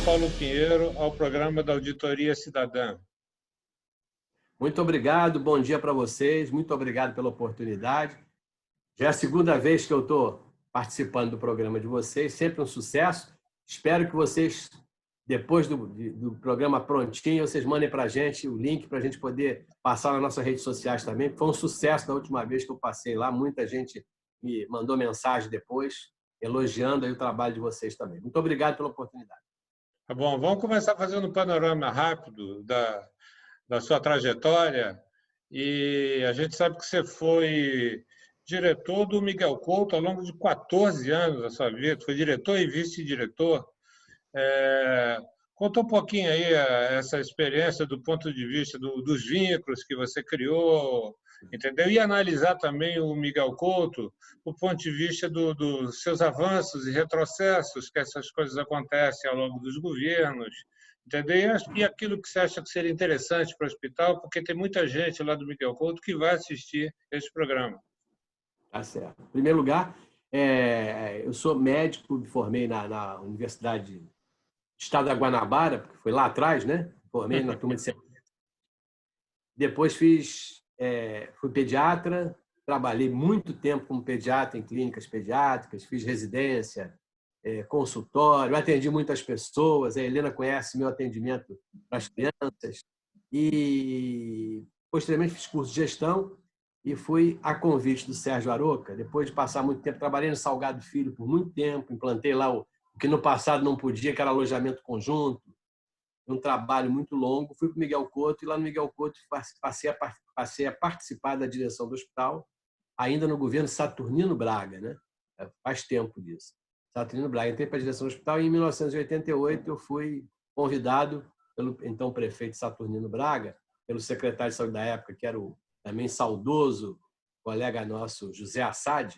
Paulo Pinheiro ao programa da Auditoria Cidadã. Muito obrigado, bom dia para vocês, muito obrigado pela oportunidade. Já é a segunda vez que eu estou participando do programa de vocês, sempre um sucesso. Espero que vocês, depois do programa prontinho, vocês mandem para a gente o link para a gente poder passar nas nossas redes sociais também. Foi um sucesso da última vez que eu passei lá, muita gente me mandou mensagem depois, elogiando aí o trabalho de vocês também. Muito obrigado pela oportunidade. Tá bom, vamos começar fazendo um panorama rápido da sua trajetória. E a gente sabe que você foi diretor do Miguel Couto ao longo de 14 anos da sua vida, foi diretor e vice-diretor. Conta um pouquinho aí essa experiência do ponto de vista dos vínculos que você criou, entendeu? E analisar também o Miguel Couto do ponto de vista dos seus avanços e retrocessos, que essas coisas acontecem ao longo dos governos, entendeu? E aquilo que você acha que seria interessante para o hospital, porque tem muita gente lá do Miguel Couto que vai assistir esse programa. Tá certo. Em primeiro lugar, eu sou médico, me formei na Universidade do Estado da Guanabara, porque foi lá atrás, né? Formei na turma de ciência. Depois fui pediatra, trabalhei muito tempo como pediatra em clínicas pediátricas, fiz residência, consultório, atendi muitas pessoas. A Helena conhece meu atendimento para as crianças. E, posteriormente, fiz curso de gestão e fui a convite do Sérgio Aroca. Depois de passar muito tempo, trabalhei no Salgado Filho por muito tempo, implantei lá o que no passado não podia, que era alojamento conjunto. Um trabalho muito longo. Fui para o Miguel Couto e lá no Miguel Couto passei a participar da direção do hospital, ainda no governo Saturnino Braga, né? Faz tempo disso. Saturnino Braga. Entrei para a direção do hospital e em 1988 eu fui convidado pelo então prefeito Saturnino Braga, pelo secretário de saúde da época, que era o também saudoso colega nosso José Assad,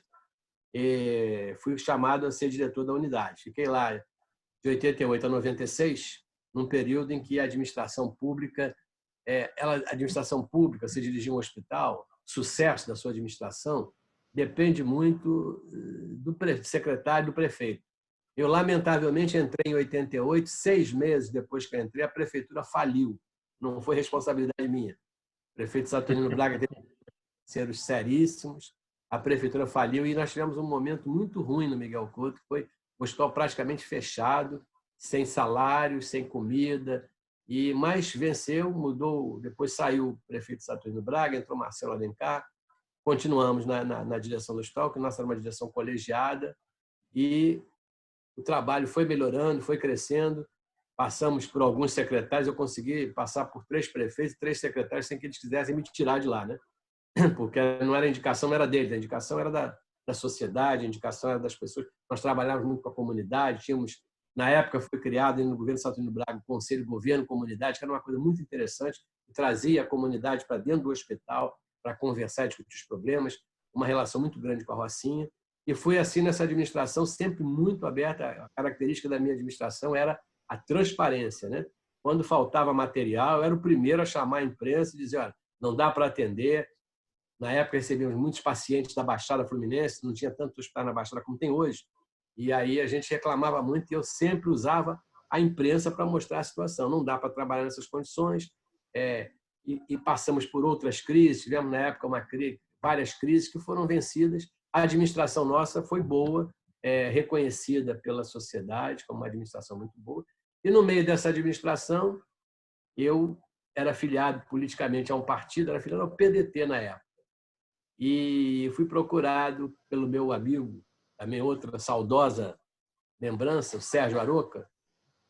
e fui chamado a ser diretor da unidade. Fiquei lá de 88 a 96, num período em que a administração pública, você dirigir um hospital, sucesso da sua administração, depende muito do secretário, do prefeito. Eu, lamentavelmente, entrei em 88, 6 meses depois que eu entrei, a prefeitura faliu. Não foi responsabilidade minha. O prefeito Saturnino Braga teve parceiros seríssimos, a prefeitura faliu e nós tivemos um momento muito ruim no Miguel Couto, que foi o hospital praticamente fechado, sem salário, sem comida, mas venceu, mudou, depois saiu o prefeito Saturnino Braga, entrou Marcelo Alencar, continuamos na direção do hospital, que nossa era uma direção colegiada, e o trabalho foi melhorando, foi crescendo, passamos por alguns secretários, eu consegui passar por 3 prefeitos, 3 secretários, sem que eles quisessem me tirar de lá, né? Porque não era a indicação, não era deles, a indicação era da sociedade, a indicação era das pessoas. Nós trabalhávamos muito com a comunidade, na época foi criado no governo Saturnino Braga o Conselho Governo-Comunidade, que era uma coisa muito interessante, que trazia a comunidade para dentro do hospital para conversar e discutir os problemas, uma relação muito grande com a Rocinha. E foi assim nessa administração, sempre muito aberta. A característica da minha administração era a transparência, né? Quando faltava material, eu era o primeiro a chamar a imprensa e dizer: olha, não dá para atender. Na época, recebíamos muitos pacientes da Baixada Fluminense, não tinha tanto hospital na Baixada como tem hoje. E aí a gente reclamava muito e eu sempre usava a imprensa para mostrar a situação. Não dá para trabalhar nessas condições. E passamos por outras crises. Tivemos, na época, várias crises que foram vencidas. A administração nossa foi boa, reconhecida pela sociedade como uma administração muito boa. E, no meio dessa administração, eu era afiliado politicamente a um partido, era afiliado ao PDT na época. E fui procurado pelo meu amigo, também outra saudosa lembrança, o Sérgio Aroca,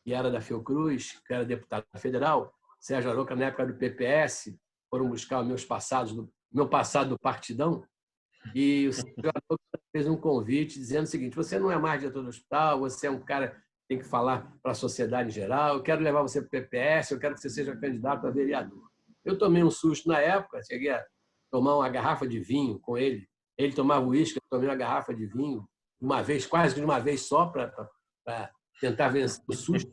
que era da Fiocruz, que era deputado federal. Sérgio Aroca, na época do PPS, foram buscar meu passado do partidão, e o Sérgio Aroca fez um convite dizendo o seguinte: você não é mais diretor do hospital, você é um cara que tem que falar para a sociedade em geral, eu quero levar você para o PPS, eu quero que você seja candidato a vereador. Eu tomei um susto na época, cheguei a tomar uma garrafa de vinho com ele. Ele tomava uísque, eu tomei uma garrafa de vinho, quase de uma vez só, para tentar vencer o susto.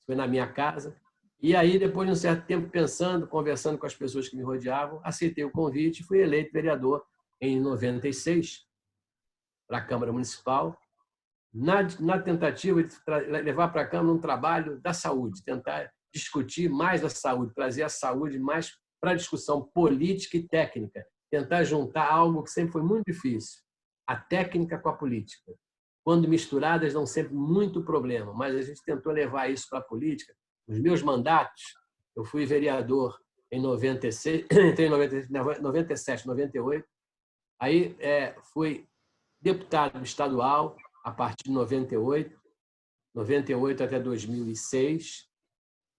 Foi na minha casa. E aí, depois de um certo tempo, pensando, conversando com as pessoas que me rodeavam, aceitei o convite e fui eleito vereador em 96 para a Câmara Municipal. na tentativa de levar para a Câmara um trabalho da saúde, tentar discutir mais a saúde, trazer a saúde mais para a discussão política e técnica, tentar juntar algo que sempre foi muito difícil, a técnica com a política. Quando misturadas, dão sempre muito problema, mas a gente tentou levar isso para a política. Os meus mandatos, eu fui vereador em 96, entrei em 97, 98, aí fui deputado estadual a partir de 98, 98 até 2006.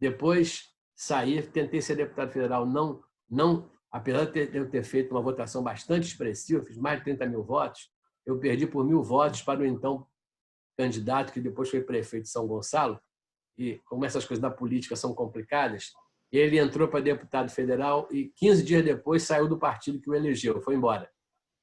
Depois saí, tentei ser deputado federal, não, apesar de eu ter feito uma votação bastante expressiva, fiz mais de 30 mil votos, eu perdi por 1.000 votos para o então candidato, que depois foi prefeito de São Gonçalo, e como essas coisas da política são complicadas, ele entrou para deputado federal e 15 dias depois saiu do partido que o elegeu, foi embora.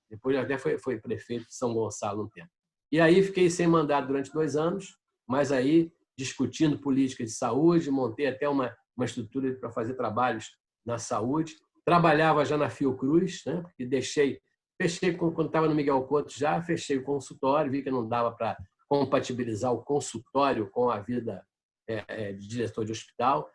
Depois até foi prefeito de São Gonçalo um tempo. E aí fiquei sem mandato durante 2 anos, mas aí discutindo política de saúde, montei até uma estrutura para fazer trabalhos na saúde. Trabalhava já na Fiocruz, né? Porque fechei quando estava no Miguel Couto já, fechei o consultório, vi que não dava para compatibilizar o consultório com a vida de diretor de hospital.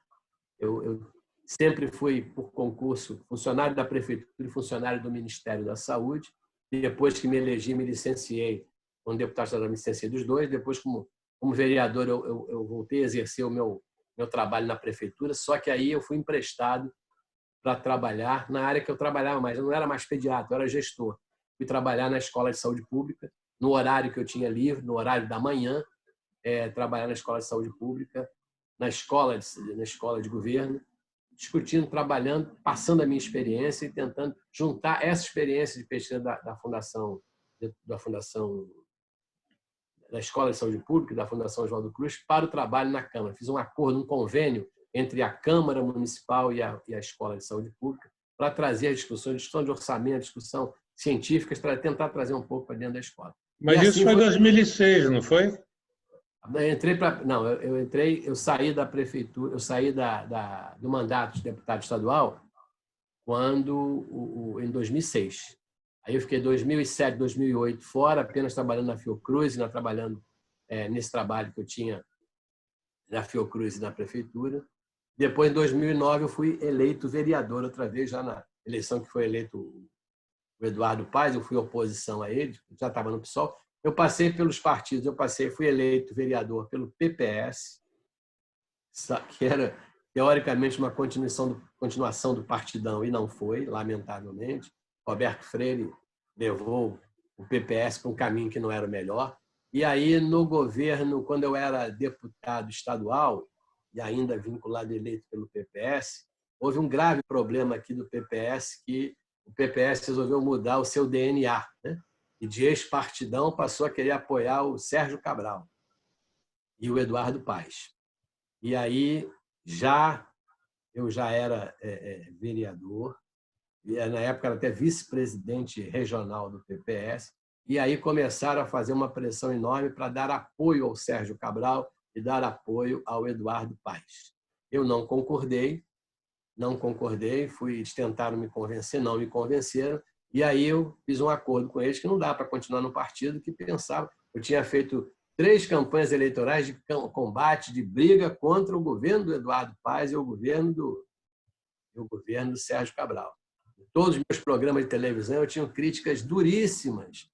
Eu sempre fui, por concurso, funcionário da prefeitura e funcionário do Ministério da Saúde. Depois que me elegi, me licenciei, como deputado estadual, me licenciei dos dois. Depois, como vereador, eu voltei a exercer o meu trabalho na prefeitura, só que aí eu fui emprestado para trabalhar na área que eu trabalhava mais. Eu não era mais pediatra, eu era gestor. Fui trabalhar na Escola de Saúde Pública, no horário que eu tinha livre, no horário da manhã, trabalhar na Escola de Saúde Pública, na escola de governo, discutindo, trabalhando, passando a minha experiência e tentando juntar essa experiência de pesquisa da Fundação da Escola de Saúde Pública, da Fundação Oswaldo Cruz, para o trabalho na Câmara. Fiz um acordo, um convênio entre a Câmara Municipal e a Escola de Saúde Pública para trazer as discussão de orçamento, discussão científicas, para tentar trazer um pouco para dentro da escola. Mas isso foi em 2006, não foi? Eu saí da prefeitura, eu saí do mandato de deputado estadual em 2006. Aí eu fiquei 2007, 2008 fora, apenas trabalhando na Fiocruz, trabalhando nesse trabalho que eu tinha na Fiocruz e na prefeitura. Depois, em 2009, eu fui eleito vereador outra vez, já na eleição que foi eleito o Eduardo Paes, eu fui oposição a ele, já estava no PSOL. Eu passei pelos partidos, fui eleito vereador pelo PPS, que era, teoricamente, uma continuação do Partidão, e não foi, lamentavelmente. Roberto Freire levou o PPS para um caminho que não era o melhor. E aí, no governo, quando eu era deputado estadual, e ainda vinculado eleito pelo PPS, houve um grave problema aqui do PPS, que o PPS resolveu mudar o seu DNA, né? E de ex-partidão passou a querer apoiar o Sérgio Cabral e o Eduardo Paes. E aí eu já era vereador, e na época era até vice-presidente regional do PPS, e aí começaram a fazer uma pressão enorme para dar apoio ao Sérgio Cabral e dar apoio ao Eduardo Paes. Eu não concordei, eles tentaram me convencer, não me convenceram, e aí eu fiz um acordo com eles que não dá para continuar no partido, que pensava, eu tinha feito 3 campanhas eleitorais de combate, de briga contra o governo do Eduardo Paes e o governo do Sérgio Cabral. Em todos os meus programas de televisão eu tinha críticas duríssimas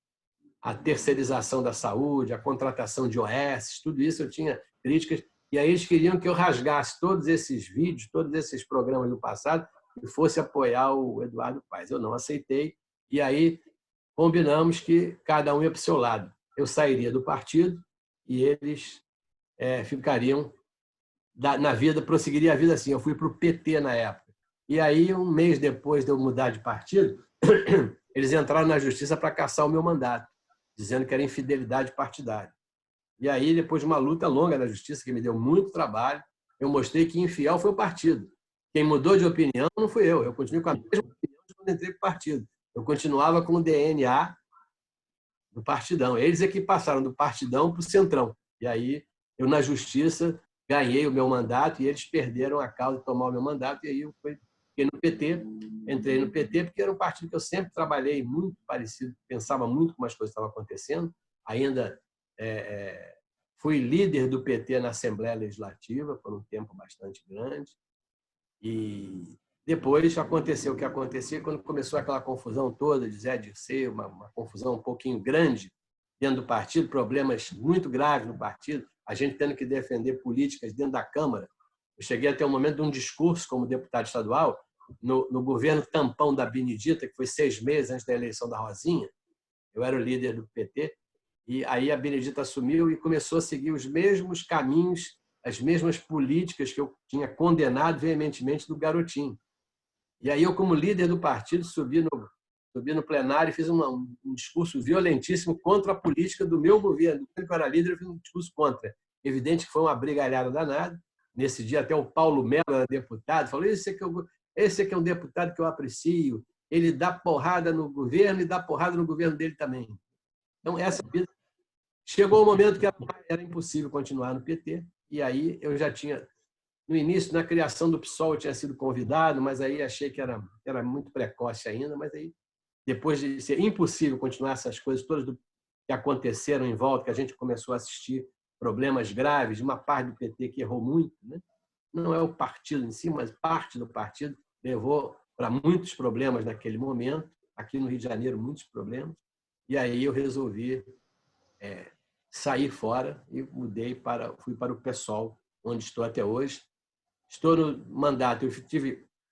à terceirização da saúde, à contratação de OS, tudo isso eu tinha críticas, e aí eles queriam que eu rasgasse todos esses vídeos, todos esses programas do passado e fosse apoiar o Eduardo Paes. Eu não aceitei, e aí combinamos que cada um ia para o seu lado. Eu sairia do partido e eles ficariam na vida, prosseguiria a vida assim. Eu fui para o PT na época. E aí, um mês depois de eu mudar de partido, eles entraram na justiça para cassar o meu mandato, dizendo que era infidelidade partidária. E aí, depois de uma luta longa na justiça, que me deu muito trabalho, eu mostrei que infiel foi o partido. Quem mudou de opinião não fui eu. Eu continuei com a mesma opinião quando entrei para o partido. Eu continuava com o DNA do Partidão. Eles é que passaram do Partidão para o Centrão. E aí, eu, na justiça, ganhei o meu mandato e eles perderam a causa de tomar o meu mandato. E aí, eu fiquei no PT, entrei no PT, porque era um partido que eu sempre trabalhei muito parecido, pensava muito como as coisas estavam acontecendo. Ainda Fui líder do PT na Assembleia Legislativa por um tempo bastante grande. E depois aconteceu o que acontecia quando começou aquela confusão toda de Zé Dirceu, uma confusão um pouquinho grande dentro do partido, problemas muito graves no partido, a gente tendo que defender políticas dentro da Câmara. Eu cheguei a ter um momento de um discurso como deputado estadual no governo tampão da Benedita, que foi 6 meses antes da eleição da Rosinha. Eu era o líder do PT. E aí a Benedita assumiu e começou a seguir os mesmos caminhos, as mesmas políticas que eu tinha condenado veementemente do Garotinho. E aí eu, como líder do partido, subi no plenário e fiz um discurso violentíssimo contra a política do meu governo. Quando eu era líder, eu fiz um discurso contra. Evidente que foi uma brigalhada danada. Nesse dia até o Paulo Melo era deputado, falou: esse aqui é um deputado que eu aprecio, ele dá porrada no governo e dá porrada no governo dele também. Então, essa vida. Chegou o momento que era impossível continuar no PT, e aí eu já tinha, no início, na criação do PSOL, eu tinha sido convidado, mas aí achei que era muito precoce ainda, mas aí, depois de ser impossível continuar essas coisas todas que aconteceram em volta, que a gente começou a assistir problemas graves de uma parte do PT que errou muito, né? Não é o partido em si, mas parte do partido levou para muitos problemas naquele momento, aqui no Rio de Janeiro, muitos problemas, e aí eu resolvi sair fora e fui para o PSOL, onde estou até hoje. Estou no mandato, estou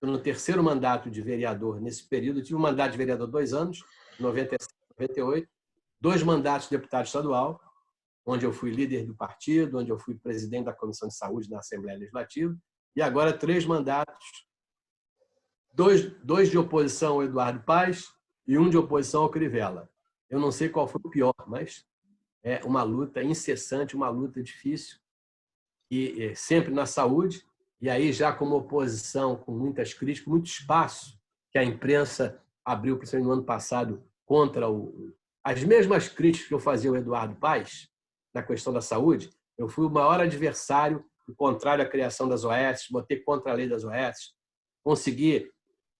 no 3º mandato de vereador nesse período. Eu tive um mandato de vereador 2 anos, 97, 98, 2 mandatos de deputado estadual, onde eu fui líder do partido, onde eu fui presidente da Comissão de Saúde na Assembleia Legislativa, e agora 3 mandatos, 2 de oposição ao Eduardo Paes e 1 de oposição ao Crivella. Eu não sei qual foi o pior, mas é uma luta incessante, uma luta difícil, e sempre na saúde, e aí já como oposição, com muitas críticas, muito espaço que a imprensa abriu, principalmente no ano passado, contra as mesmas críticas que eu fazia ao Eduardo Paes, na questão da saúde. Eu fui o maior adversário, contrário à criação das OS, botei contra a lei das OS, consegui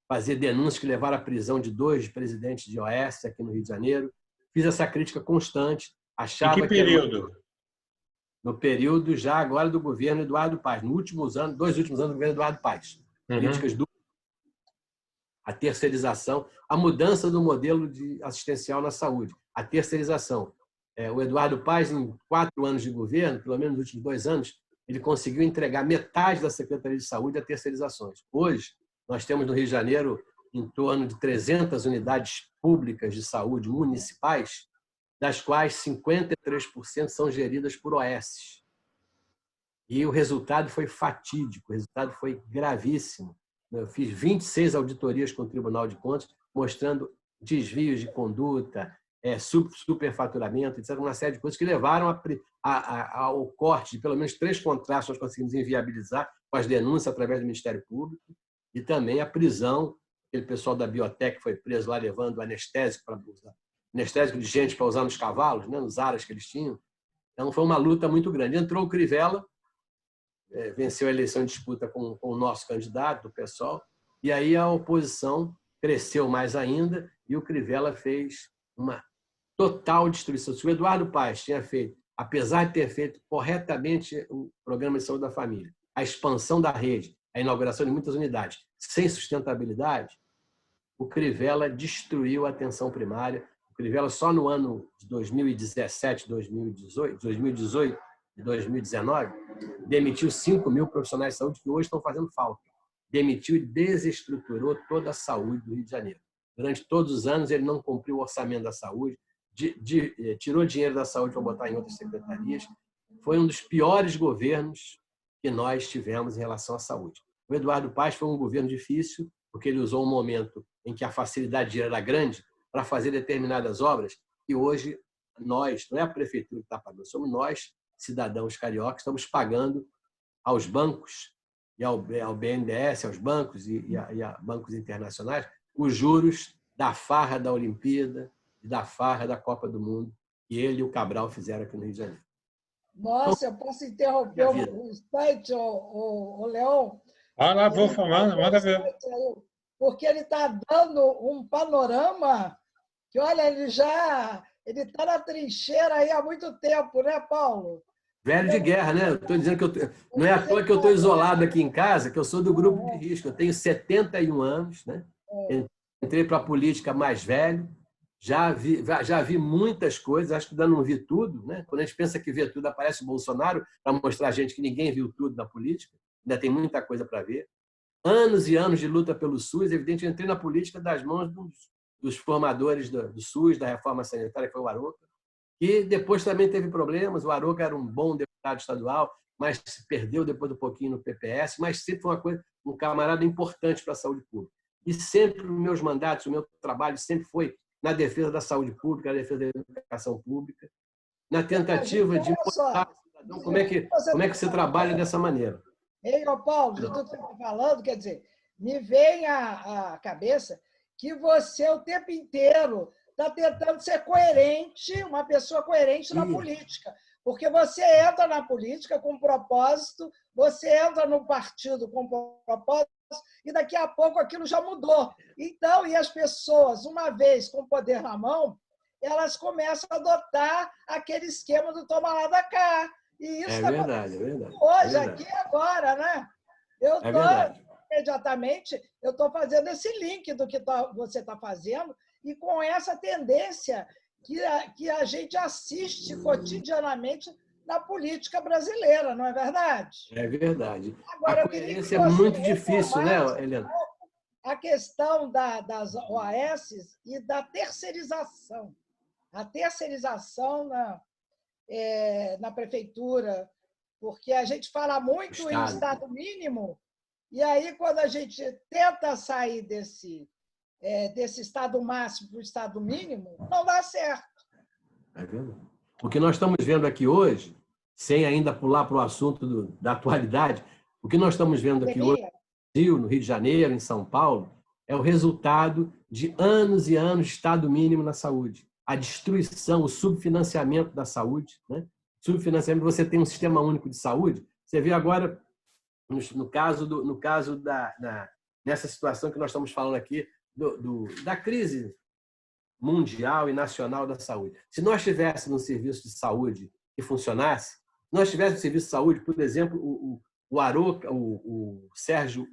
fazer denúncias que levaram à prisão de 2 presidentes de OS aqui no Rio de Janeiro, fiz essa crítica constante. Achava em que período? No período já agora do governo Eduardo Paes, nos últimos anos, 2 últimos anos do governo Eduardo Paes. Críticas do a terceirização, a mudança do modelo assistencial na saúde, a terceirização. O Eduardo Paes, em 4 anos de governo, pelo menos nos últimos 2 anos, ele conseguiu entregar metade da Secretaria de Saúde a terceirizações. Hoje, nós temos no Rio de Janeiro em torno de 300 unidades públicas de saúde municipais, das quais 53% são geridas por OS. E o resultado foi fatídico, o resultado foi gravíssimo. Eu fiz 26 auditorias com o Tribunal de Contas, mostrando desvios de conduta, superfaturamento, etc., uma série de coisas que levaram ao corte de pelo menos 3 contratos que nós conseguimos inviabilizar com as denúncias através do Ministério Público, e também a prisão. Aquele pessoal da Biotech foi preso lá levando anestésico de gente para usar nos cavalos, né, nos aras que eles tinham. Então, foi uma luta muito grande. Entrou o Crivella, venceu a eleição em disputa com o nosso candidato, do PSOL, e aí a oposição cresceu mais ainda e o Crivella fez uma total destruição. Se o Eduardo Paes tinha feito, apesar de ter feito corretamente o programa de saúde da família, a expansão da rede, a inauguração de muitas unidades, sem sustentabilidade, o Crivella destruiu a atenção primária. O Crivella, só no ano de 2017, 2018 e 2019, demitiu 5.000 profissionais de saúde que hoje estão fazendo falta. Demitiu e desestruturou toda a saúde do Rio de Janeiro. Durante todos os anos, ele não cumpriu o orçamento da saúde, tirou dinheiro da saúde para botar em outras secretarias. Foi um dos piores governos que nós tivemos em relação à saúde. O Eduardo Paes foi um governo difícil, porque ele usou um momento em que a facilidade de dinheiro era grande para fazer determinadas obras, e hoje nós, não é a prefeitura que está pagando, somos nós, cidadãos cariocas, estamos pagando aos bancos e ao BNDES, aos bancos e a bancos internacionais, os juros da farra da Olimpíada e da farra da Copa do Mundo, que ele e o Cabral fizeram aqui no Rio de Janeiro. Nossa, eu posso interromper o instante, o Leon? Ah, lá, vou falando, manda ver. Porque ele está dando um panorama que, olha, ele já Ele está na trincheira aí há muito tempo, né, Paulo? Velho de guerra, né? Eu estou dizendo que não é à toa que eu estou isolado aqui em casa, que eu sou do grupo de risco. Eu tenho 71 anos, né? Entrei para a política mais velho, já vi muitas coisas, acho que ainda não vi tudo, né? Quando a gente pensa que vê tudo, aparece o Bolsonaro para mostrar a gente que ninguém viu tudo na política, ainda tem muita coisa para ver. Anos e anos de luta pelo SUS, evidente, eu entrei na política das mãos dos formadores do SUS, da reforma sanitária, que foi o Aroca, e depois também teve problemas. O Aroca era um bom deputado estadual, mas se perdeu depois um pouquinho no PPS, mas sempre foi um camarada importante para a saúde pública. E sempre os meus mandatos, o meu trabalho sempre foi na defesa da saúde pública, na defesa da educação pública, na tentativa de mostrar ao cidadão como é que você trabalha dessa maneira. Ei, Paulo, de tudo que você está falando, quer dizer, me vem à cabeça que você o tempo inteiro está tentando ser coerente, uma pessoa coerente na política. Porque você entra na política com propósito, você entra no partido com propósito, e daqui a pouco aquilo já mudou. Então, e as pessoas, uma vez com o poder na mão, elas começam a adotar aquele esquema do toma lá da cá. E isso é verdade, é verdade. Hoje, aqui e agora, né? Eu estou, imediatamente, eu estou fazendo esse link do que você está fazendo e com essa tendência que a gente assiste cotidianamente na política brasileira, não é verdade? É verdade. Agora, a coerência é muito difícil, né, Helena? A questão das OAS e da terceirização. A terceirização na prefeitura, porque a gente fala muito em Estado mínimo, e aí, quando a gente tenta sair desse Estado máximo para o Estado mínimo, não dá certo. É verdade. O que nós estamos vendo aqui hoje, sem ainda pular para o assunto da atualidade, o que nós estamos vendo aqui hoje no Rio de Janeiro, em São Paulo, é o resultado de anos e anos de Estado mínimo na saúde. A destruição, o subfinanciamento da saúde, né? Subfinanciamento, você tem um sistema único de saúde. Você vê agora, nessa situação que nós estamos falando aqui, da crise mundial e nacional da saúde. Se nós tivéssemos um serviço de saúde que funcionasse, nós tivéssemos um serviço de saúde, por exemplo, o Aroca, o Sérgio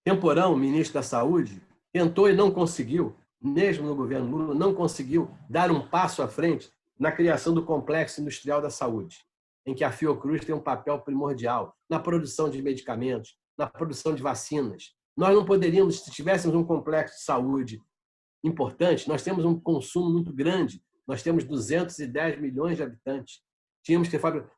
Temporão, ministro da Saúde, tentou e não conseguiu, mesmo no governo Lula, não conseguiu dar um passo à frente na criação do Complexo Industrial da Saúde, em que a Fiocruz tem um papel primordial na produção de medicamentos, na produção de vacinas. Nós não poderíamos, se tivéssemos um complexo de saúde importante, nós temos um consumo muito grande, nós temos 210 milhões de habitantes.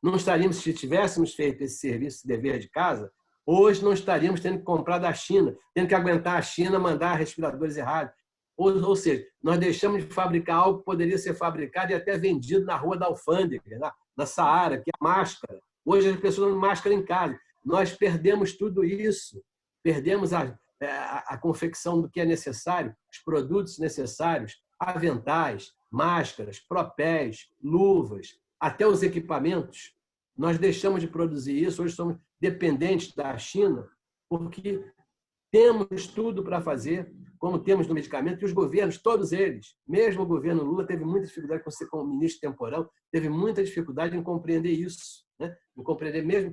Não estaríamos, se tivéssemos feito esse serviço de dever de casa, hoje não estaríamos tendo que comprar da China, tendo que aguentar a China mandar respiradores errados. Ou seja, nós deixamos de fabricar algo que poderia ser fabricado e até vendido na rua da alfândega, na Saara, que é a máscara. Hoje as pessoas usam máscara em casa. Nós perdemos tudo isso, perdemos a confecção do que é necessário, os produtos necessários, aventais, máscaras, propés, luvas, até os equipamentos. Nós deixamos de produzir isso, hoje somos dependentes da China, porque temos tudo para fazer, como temos no medicamento, e os governos, todos eles, mesmo o governo Lula, teve muita dificuldade, você como ministro temporal, teve muita dificuldade em compreender isso, né? Em compreender mesmo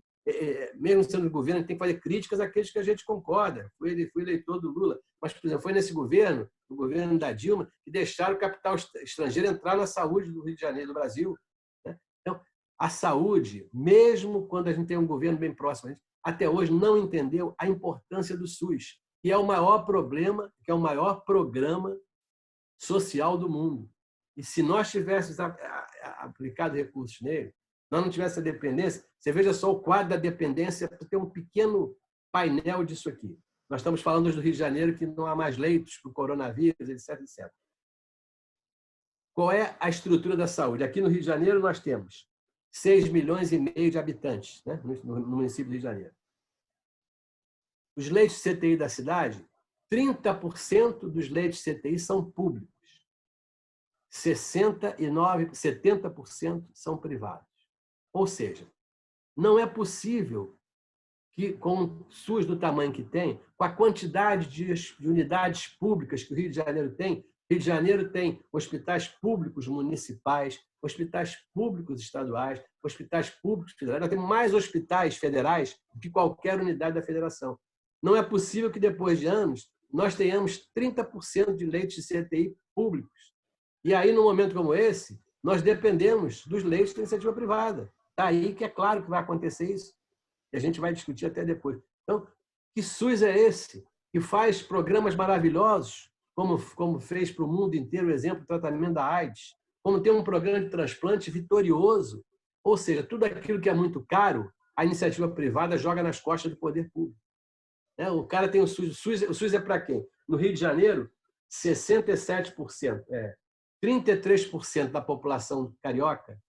sendo do governo, tem que fazer críticas àqueles que a gente concorda. Fui eleitor do Lula, mas, por exemplo, foi nesse governo, o governo da Dilma, que deixaram o capital estrangeiro entrar na saúde do Rio de Janeiro, do Brasil. Né? Então, a saúde, mesmo quando a gente tem um governo bem próximo, a gente até hoje não entendeu a importância do SUS, que é o maior problema, que é o maior programa social do mundo. E se nós tivéssemos aplicado recursos nele, nós não tivéssemos a dependência, você veja só o quadro da dependência, tem um pequeno painel disso aqui. Nós estamos falando hoje do Rio de Janeiro, que não há mais leitos para o coronavírus, etc, etc. Qual é a estrutura da saúde? Aqui no Rio de Janeiro nós temos 6,5 milhões de habitantes, né? No município do Rio de Janeiro. Os leitos de CTI da cidade, 30% dos leitos de CTI são públicos. 70% são privados. Ou seja, não é possível que, com o SUS do tamanho que tem, com a quantidade de unidades públicas que o Rio de Janeiro tem, Rio de Janeiro tem hospitais públicos municipais, hospitais públicos estaduais, hospitais públicos federais. Nós temos mais hospitais federais do que qualquer unidade da federação. Não é possível que, depois de anos, nós tenhamos 30% de leitos de CTI públicos. E aí, num momento como esse, nós dependemos dos leitos da iniciativa privada. Está aí que é claro que vai acontecer isso. E a gente vai discutir até depois. Então, que SUS é esse que faz programas maravilhosos, como fez para o mundo inteiro o exemplo do tratamento da AIDS, como tem um programa de transplante vitorioso, ou seja, tudo aquilo que é muito caro, a iniciativa privada joga nas costas do poder público. O cara tem o SUS. O SUS é para quem? No Rio de Janeiro, 67%, 33% da população carioca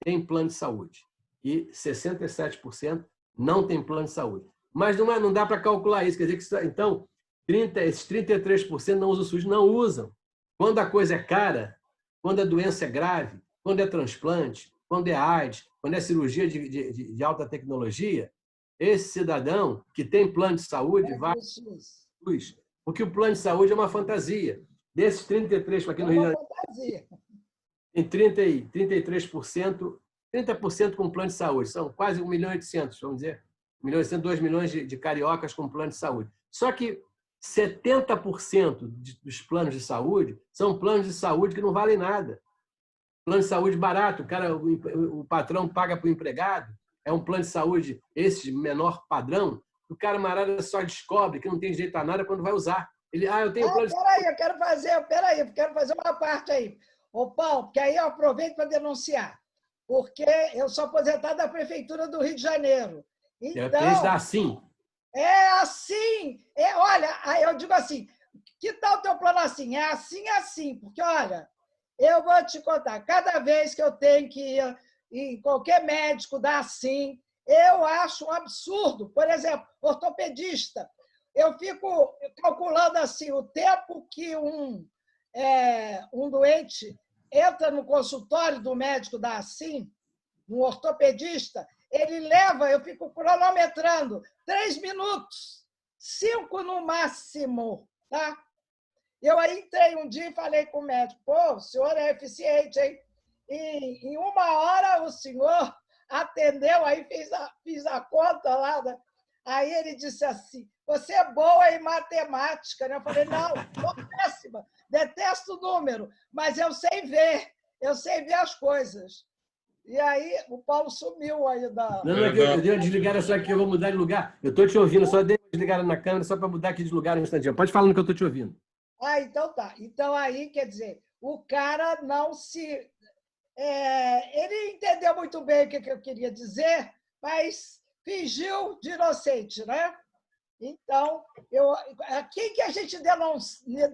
tem plano de saúde e 67% não tem plano de saúde. Mas não dá para calcular isso. Quer dizer que, então, esses 33% não usam o SUS. Não usam. Quando a coisa é cara, quando a doença é grave, quando é transplante, quando é AIDS, quando é cirurgia de alta tecnologia, esse cidadão que tem plano de saúde vai ao SUS. Porque o plano de saúde é uma fantasia. Desses 33%, aqui no Rio de Janeiro, tem 33%, 30% com plano de saúde. São quase 1.800.000, vamos dizer. 1.800.000, 2 milhões de cariocas com plano de saúde. Só que 70% dos planos de saúde são planos de saúde que não valem nada. Plano de saúde barato, o patrão paga para o empregado, é um plano de saúde, esse menor padrão, o camarada só descobre que não tem direito a nada quando vai usar. Eu tenho plano de saúde. Eu quero fazer uma parte aí. Ô, Paulo, porque aí eu aproveito para denunciar. Porque eu sou aposentado da Prefeitura do Rio de Janeiro. Então, está assim. É assim. Olha, aí eu digo assim, que tal o teu plano assim? É assim, porque, olha, eu vou te contar, cada vez que eu tenho que ir em qualquer médico dar assim, eu acho um absurdo. Por exemplo, ortopedista, eu fico calculando assim, o tempo que um doente entra no consultório do médico dar assim, um ortopedista, ele leva, eu fico cronometrando, 3 minutos, 5 no máximo, tá? Eu aí entrei um dia e falei com o médico, pô, o senhor é eficiente, hein? Em 1 hora o senhor atendeu, aí fiz a conta lá, né? Aí ele disse assim, você é boa em matemática, né? Eu falei, não, sou péssima, detesto o número, mas eu sei ver as coisas. E aí o Paulo sumiu aí da... Não, eu dei uma desligada só aqui, eu vou mudar de lugar. Eu estou te ouvindo, só dei uma desligada na câmera só para mudar aqui de lugar um instantinho. Pode falar no que eu estou te ouvindo. Então tá. Então aí, quer dizer, o cara não se... ele entendeu muito bem o que eu queria dizer, mas fingiu de inocente, né? Então, aqui que a gente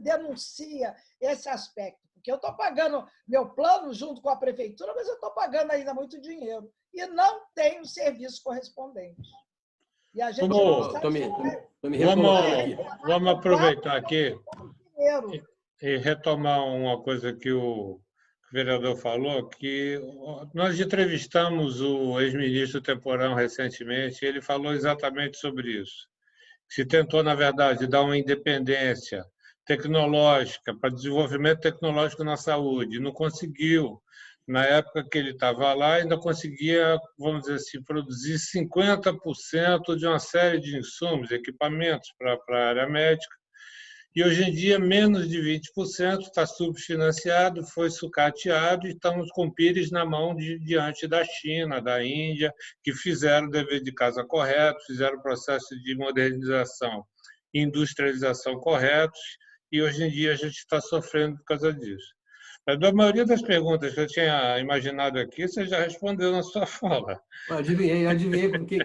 denuncia esse aspecto. Porque eu estou pagando meu plano junto com a prefeitura, mas eu estou pagando ainda muito dinheiro. E não tenho serviço correspondente. E a gente não sabe... Vamos aproveitar aqui e retomar uma coisa que o vereador falou, que nós entrevistamos o ex-ministro Temporão recentemente, e ele falou exatamente sobre isso. Se tentou, na verdade, dar uma independência tecnológica, para desenvolvimento tecnológico na saúde. Não conseguiu. Na época que ele estava lá, ainda conseguia, vamos dizer assim, produzir 50% de uma série de insumos, equipamentos para a área médica. E hoje em dia, menos de 20% está subfinanciado, foi sucateado e estamos com o pires na mão diante da China, da Índia, que fizeram o dever de casa correto, fizeram o processo de modernização e industrialização corretos, e hoje em dia a gente está sofrendo por causa disso. Mas a maioria das perguntas que eu tinha imaginado aqui, você já respondeu na sua fala. Eu adivinhei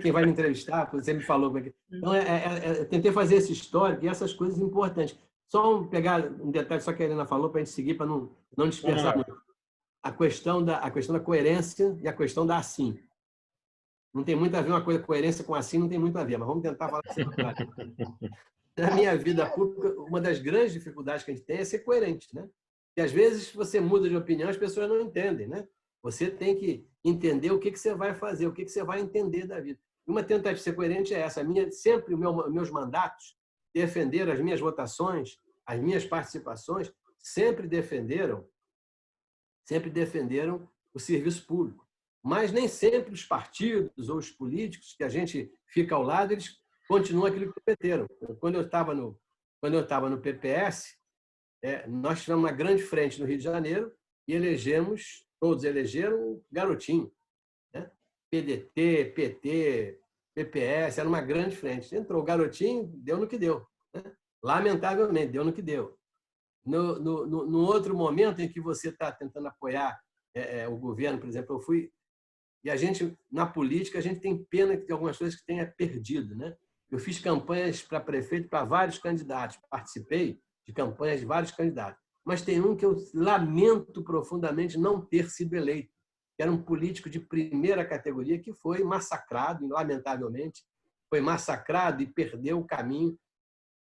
quem vai me entrevistar, você me falou. Então, eu tentei fazer esse histórico e essas coisas importantes. Só pegar um detalhe só que a Helena falou para a gente seguir, para não dispersar muito. A questão da coerência e a questão da assim. Não tem muito a ver uma coisa, coerência com assim, não tem muito a ver, mas vamos tentar falar assim. Na minha vida pública, uma das grandes dificuldades que a gente tem é ser coerente, né? E às vezes você muda de opinião, as pessoas não entendem, né? Você tem que entender o que você vai fazer, o que você vai entender da vida. Uma tentativa de ser coerente é essa. Sempre meus mandatos, defender as minhas votações, as minhas participações, sempre defenderam o serviço público. Mas nem sempre os partidos ou os políticos que a gente fica ao lado, eles continuam aquilo que prometeram. Quando eu estava no PPS, nós tivemos uma grande frente no Rio de Janeiro e todos elegeram o Garotinho. Né? PDT, PT, PPS, era uma grande frente. Entrou o Garotinho, deu no que deu. Né? Lamentavelmente, deu no que deu. No outro momento em que você está tentando apoiar o governo, por exemplo, eu fui... E a gente, na política, a gente tem pena de algumas coisas que tenha perdido. Né? Eu fiz campanhas para prefeito para vários candidatos, participei de campanhas de vários candidatos. Mas tem um que eu lamento profundamente não ter sido eleito, que era um político de primeira categoria que foi massacrado, lamentavelmente, foi massacrado e perdeu o caminho.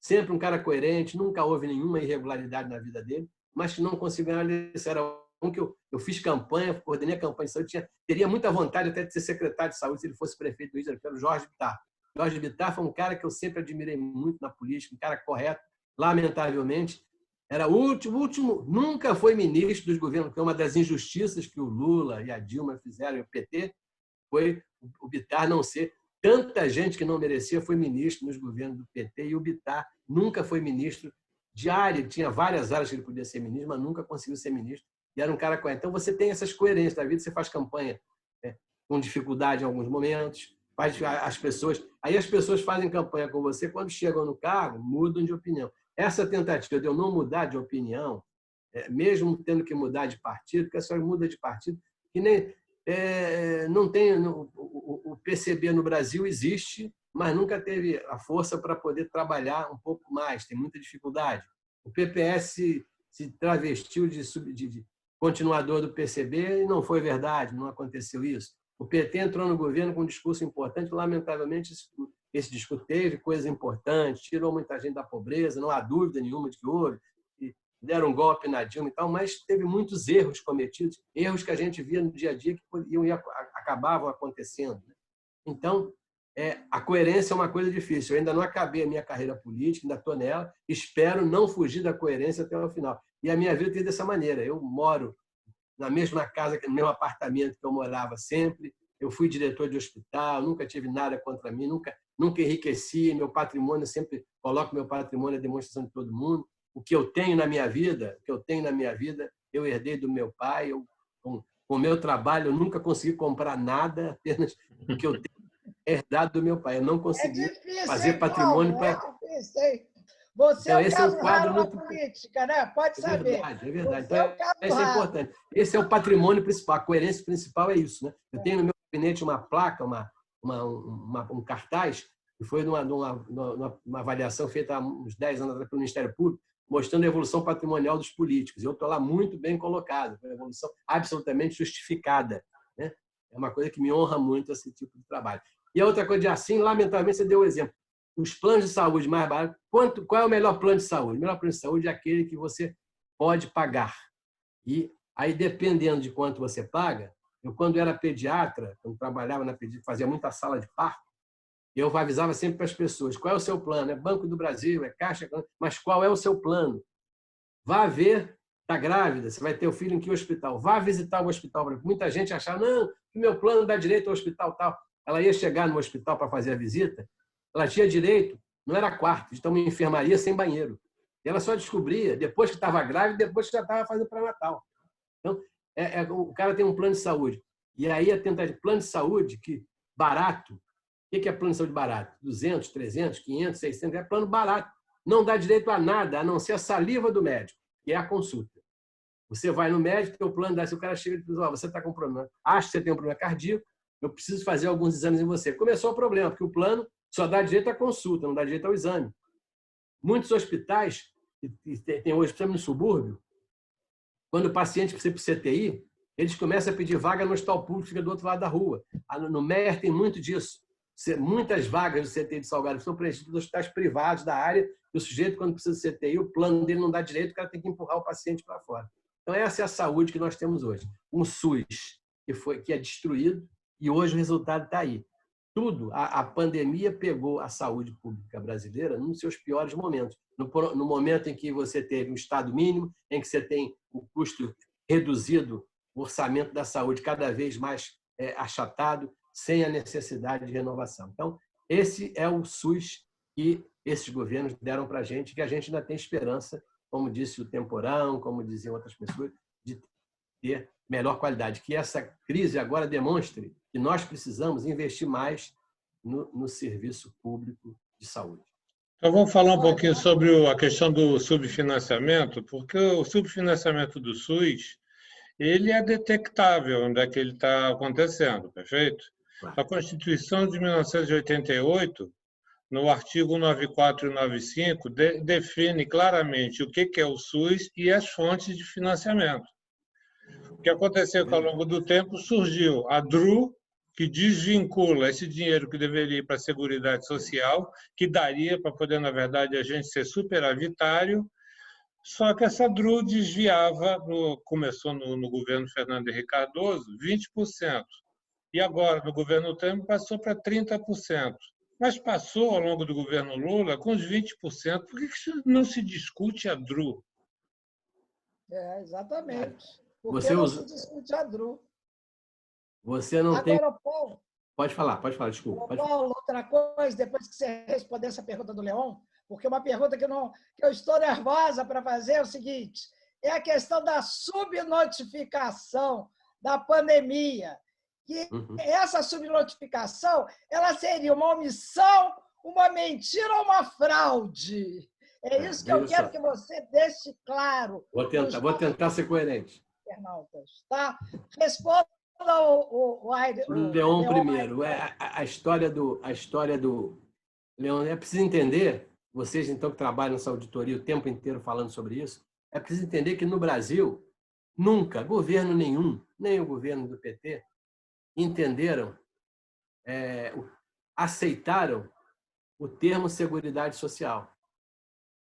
Sempre um cara coerente, nunca houve nenhuma irregularidade na vida dele, mas que não conseguiu ganhar a eleição. Era um que eu fiz campanha, coordenei a campanha de saúde, teria muita vontade até de ser secretário de saúde se ele fosse prefeito do Rio de Janeiro, que era o Jorge Bittar. Jorge Bittar foi um cara que eu sempre admirei muito na política, um cara correto. Lamentavelmente, era o último, nunca foi ministro dos governos, que é uma das injustiças que o Lula e a Dilma fizeram, e o PT, foi o Bittar não ser. Tanta gente que não merecia foi ministro nos governos do PT, e o Bittar nunca foi ministro de área, tinha várias áreas que ele podia ser ministro, mas nunca conseguiu ser ministro, e era um cara coerente. Então, você tem essas coerências da vida, você faz campanha com dificuldade em alguns momentos, aí as pessoas fazem campanha com você, quando chegam no cargo, mudam de opinião. Essa tentativa de eu não mudar de opinião, mesmo tendo que mudar de partido, porque a senhora muda de partido, que nem não tem... O PCB no Brasil existe, mas nunca teve a força para poder trabalhar um pouco mais, tem muita dificuldade. O PPS se travestiu de continuador do PCB e não foi verdade, não aconteceu isso. O PT entrou no governo com um discurso importante, lamentavelmente esse discurso teve coisas importantes, tirou muita gente da pobreza, não há dúvida nenhuma de que houve, deram um golpe na Dilma e tal, mas teve muitos erros cometidos, erros que a gente via no dia a dia que acabavam acontecendo. Então, a coerência é uma coisa difícil. Eu ainda não acabei a minha carreira política, ainda estou nela, espero não fugir da coerência até o final. E a minha vida tem dessa maneira. Eu moro na mesma casa, no mesmo apartamento que eu morava sempre, eu fui diretor de hospital, nunca tive nada contra mim, nunca enriqueci, meu patrimônio, sempre coloco meu patrimônio à demonstração de todo mundo. O que eu tenho na minha vida, eu herdei do meu pai, com o meu trabalho, eu nunca consegui comprar nada, apenas o que eu tenho herdado do meu pai. Eu não consegui fazer patrimônio para... Você então, é esse é um quadro muito... política, né? Pode saber. É verdade. Então, esse é importante. Esse é o patrimônio principal, a coerência principal é isso. Né? Eu tenho no meu gabinete uma placa, um cartaz, que foi numa avaliação feita há uns 10 anos atrás pelo Ministério Público, mostrando a evolução patrimonial dos políticos. Eu estou lá muito bem colocado, uma evolução absolutamente justificada. Né? É uma coisa que me honra muito esse tipo de trabalho. E a outra coisa assim, lamentavelmente, você deu o exemplo. Os planos de saúde mais baratos, qual é o melhor plano de saúde? O melhor plano de saúde é aquele que você pode pagar. E aí, dependendo de quanto você paga, eu, quando era pediatra, quando trabalhava na pediatria, fazia muita sala de parto, eu avisava sempre para as pessoas, qual é o seu plano? É Banco do Brasil, é Caixa, mas qual é o seu plano? Vá ver, está grávida, você vai ter o filho em que hospital? Vá visitar o hospital. Muita gente achava, não, que meu plano dá direito ao hospital tal. Ela ia chegar no hospital para fazer a visita, ela tinha direito, não era quarto, então uma enfermaria sem banheiro. E ela só descobria depois que estava grávida, depois que já estava fazendo pré-natal. Então, o cara tem um plano de saúde. E aí a tentativa de plano de saúde que barato. O que é plano de saúde barato? 200, 300, 500, 600, é plano barato. Não dá direito a nada, a não ser a saliva do médico, que é a consulta. Você vai no médico, tem o plano dá, se o cara chega e diz, você está com problema, acho que você tem um problema cardíaco, eu preciso fazer alguns exames em você. Começou o problema, porque o plano só dá direito à consulta, não dá direito ao exame. Muitos hospitais, tem hoje, principalmente no subúrbio, quando o paciente precisa para o CTI, eles começam a pedir vaga no hospital público, fica do outro lado da rua. No MER tem muito disso. Muitas vagas do CTI de Salgado são preenchidas nos hospitais privados da área, e o sujeito, quando precisa do CTI, o plano dele não dá direito, o cara tem que empurrar o paciente para fora. Então, essa é a saúde que nós temos hoje. Um SUS que é destruído, e hoje o resultado está aí. tudo. A pandemia pegou a saúde pública brasileira nos seus piores momentos. No momento em que você teve um Estado mínimo, em que você tem o custo reduzido, o orçamento da saúde cada vez mais achatado, sem a necessidade de renovação. Então, esse é o SUS que esses governos deram para a gente, que a gente ainda tem esperança, como disse o Temporão, como diziam outras pessoas, de ter melhor qualidade. Que essa crise agora demonstre que nós precisamos investir mais no serviço público de saúde. Então, vamos falar um pouquinho sobre a questão do subfinanciamento, porque o subfinanciamento do SUS ele é detectável onde é que ele está acontecendo, perfeito? A Constituição de 1988, no artigo 94 e 95, define claramente o que é o SUS e as fontes de financiamento. O que aconteceu é que, ao longo do tempo, surgiu a DRU, que desvincula esse dinheiro que deveria ir para a Seguridade Social, que daria para poder, na verdade, a gente ser superavitário, só que essa DRU desviava, começou no governo Fernando Henrique Cardoso, 20%. E agora, no governo Temer, passou para 30%. Mas passou, ao longo do governo Lula, com os 20%. Por que não se discute a DRU? Exatamente. Porque Você não se discute a DRU. Você não Agora, tem... Paulo, Pode falar, desculpa. Paulo, outra coisa, depois que você responder essa pergunta do Leon, porque uma pergunta que eu estou nervosa para fazer é o seguinte, é a questão da subnotificação da pandemia. Que essa subnotificação ela seria uma omissão, uma mentira ou uma fraude? É isso que eu quero que você deixe claro. Vou tentar ser coerente. Internautas, tá? Responda o Leon primeiro. A história do Leon, é preciso entender, vocês então que trabalham nessa auditoria o tempo inteiro falando sobre isso, é preciso entender que no Brasil, nunca, governo nenhum, nem o governo do PT, entenderam, aceitaram o termo Seguridade Social.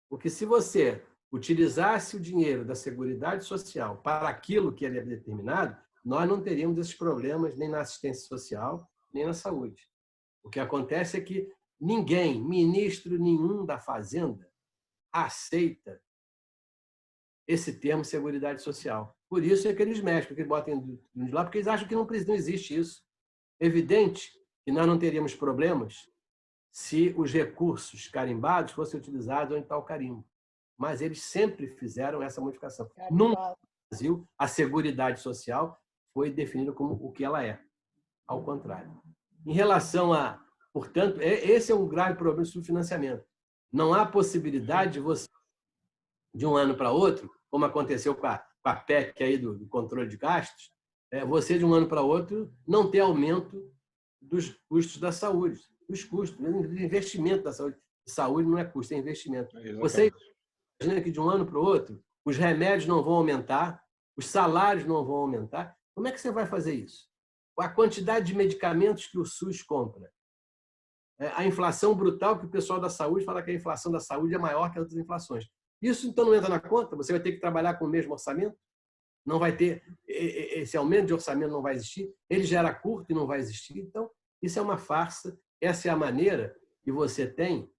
Porque se você utilizasse o dinheiro da Seguridade Social para aquilo que ele é determinado, nós não teríamos esses problemas nem na assistência social, nem na saúde. O que acontece é que ninguém, ministro nenhum da Fazenda, aceita esse termo Seguridade Social. Por isso é que eles mexem, porque eles botam de lá, porque eles acham que não existe isso. É evidente que nós não teríamos problemas se os recursos carimbados fossem utilizados em tal carimbo. Mas eles sempre fizeram essa modificação. No Brasil, a Seguridade Social foi definida como o que ela é, ao contrário. Em relação a... Portanto, esse é um grave problema de subfinanciamento. Não há possibilidade de você, de um ano para outro, como aconteceu com a PEC aí do controle de gastos, você, de um ano para outro, não ter aumento dos custos da saúde. Os custos, o investimento da saúde. Saúde não é custo, é investimento. Você imagina que, de um ano para o outro, os remédios não vão aumentar, os salários não vão aumentar. Como é que você vai fazer isso? A quantidade de medicamentos que o SUS compra, a inflação brutal que o pessoal da saúde fala que a inflação da saúde é maior que as outras inflações. Isso, então, não entra na conta? Você vai ter que trabalhar com o mesmo orçamento? Não vai ter... Esse aumento de orçamento não vai existir? Ele já era curto e não vai existir? Então, isso é uma farsa. Essa é a maneira que você tem,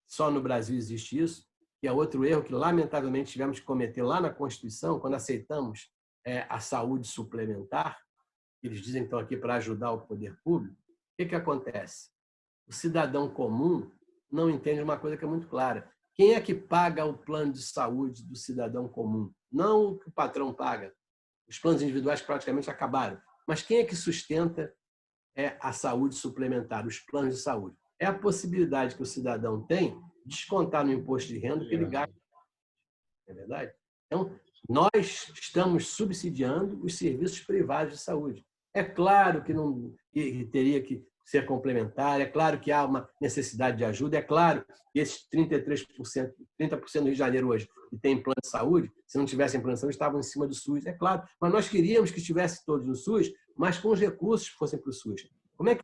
só no Brasil existe isso, que é outro erro que, lamentavelmente, tivemos que cometer lá na Constituição, quando aceitamos a saúde suplementar, eles dizem que estão aqui para ajudar o poder público. O que acontece? O cidadão comum não entende uma coisa que é muito clara. Quem é que paga o plano de saúde do cidadão comum? Não o que o patrão paga. Os planos individuais praticamente acabaram. Mas quem é que sustenta a saúde suplementar, os planos de saúde? É a possibilidade que o cidadão tem de descontar no imposto de renda o que ele gasta. Não é verdade? Então, nós estamos subsidiando os serviços privados de saúde. É claro que teria que ser complementar, é claro que há uma necessidade de ajuda, é claro que esses 33%, 30% do Rio de Janeiro hoje que tem plano de saúde, se não tivessem plano de saúde, estavam em cima do SUS, é claro. Mas nós queríamos que estivesse todos no SUS, mas com os recursos que fossem para o SUS. Como é que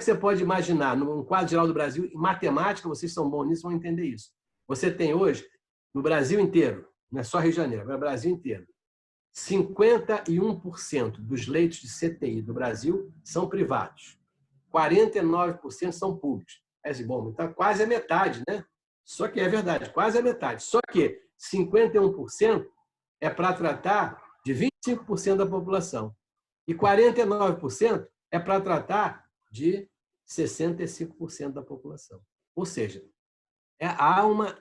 você pode imaginar, num quadro geral do Brasil, em matemática, vocês são bons nisso, vão entender isso. Você tem hoje, no Brasil inteiro, não é só Rio de Janeiro, é o Brasil inteiro, 51% dos leitos de CTI do Brasil são privados. 49% são públicos. É assim, bom, então quase a metade, né? Só que é verdade, quase a metade. Só que 51% é para tratar de 25% da população. E 49% é para tratar de 65% da população. Ou seja, há uma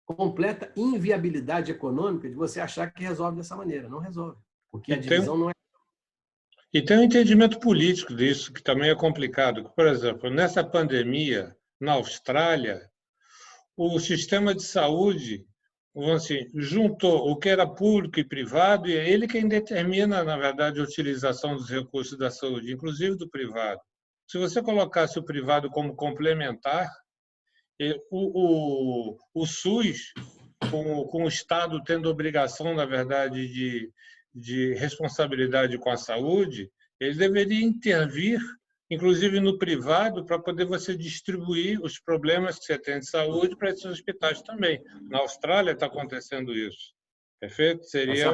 completa inviabilidade econômica de você achar que resolve dessa maneira. Não resolve, porque a divisão não é... E tem um entendimento político disso, que também é complicado. Por exemplo, nessa pandemia, na Austrália, o sistema de saúde, vamos assim, juntou o que era público e privado, e é ele quem determina, na verdade, a utilização dos recursos da saúde, inclusive do privado. Se você colocasse o privado como complementar, o SUS, com o Estado tendo obrigação, na verdade, de responsabilidade com a saúde, ele deveria intervir, inclusive no privado, para poder você distribuir os problemas que você tem de saúde para esses hospitais também. Na Austrália está acontecendo isso. Perfeito? Seria